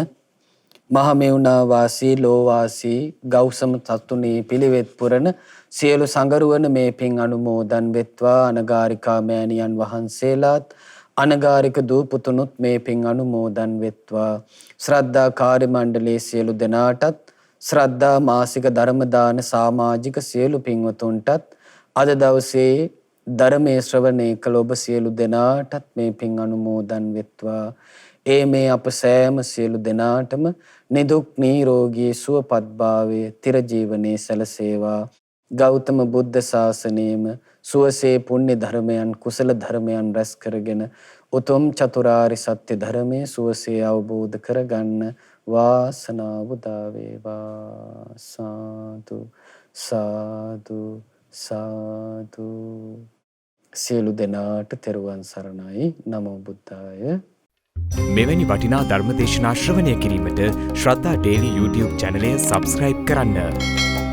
මහමෙවුනා වාසී ලෝවාසී ගෞසම තතුනේ පිළිවෙත් පුරන සියලු සංගරුවන මේ පින් අනුමෝදන් වෙත්වා. අනගාരികා මෑණියන් වහන්සේලාත් අනගාരിക දූපුතුනුත් මේ පින් අනුමෝදන් වෙත්වා. ශ්‍රද්ධා කාර්ය මණ්ඩලයේ සියලු දෙනාටත් ශ්‍රද්ධා මාසික ධර්ම දාන සමාජික සියලු පින්වතුන්ටත් අද දවසේ ධර්මයේ ශ්‍රවණය කළ ඔබ සියලු දෙනාටත් මේ පින් අනුමෝදන් වෙත්වා. ඒ මේ අප සෑම සියලු දෙනාටම නිදුක් නිරෝගී සුවපත් භාවය තිරජීවනයේ සැලසේවා. ගෞතම බුද්ධ ශාසනයේම සුවසේ පුණ්‍ය ධර්මයන් කුසල ධර්මයන් රැස් කරගෙන උතුම් චතුරාර්ය සත්‍ය ධර්මයේ සුවසේ අවබෝධ කරගන්න වාසනාව උදා වේවා සාදු සාදු සාදු. සියලු දෙනාට තෙරුවන් සරණයි. නමෝ බුද්ධාය. මෙවැනි වටිනා ධර්මදේශනා ශ්‍රවණය කිරීමට ශ්‍රද්ධා ඩේලි YouTube චැනලය සබස්ක්‍රයිබ් කරන්න.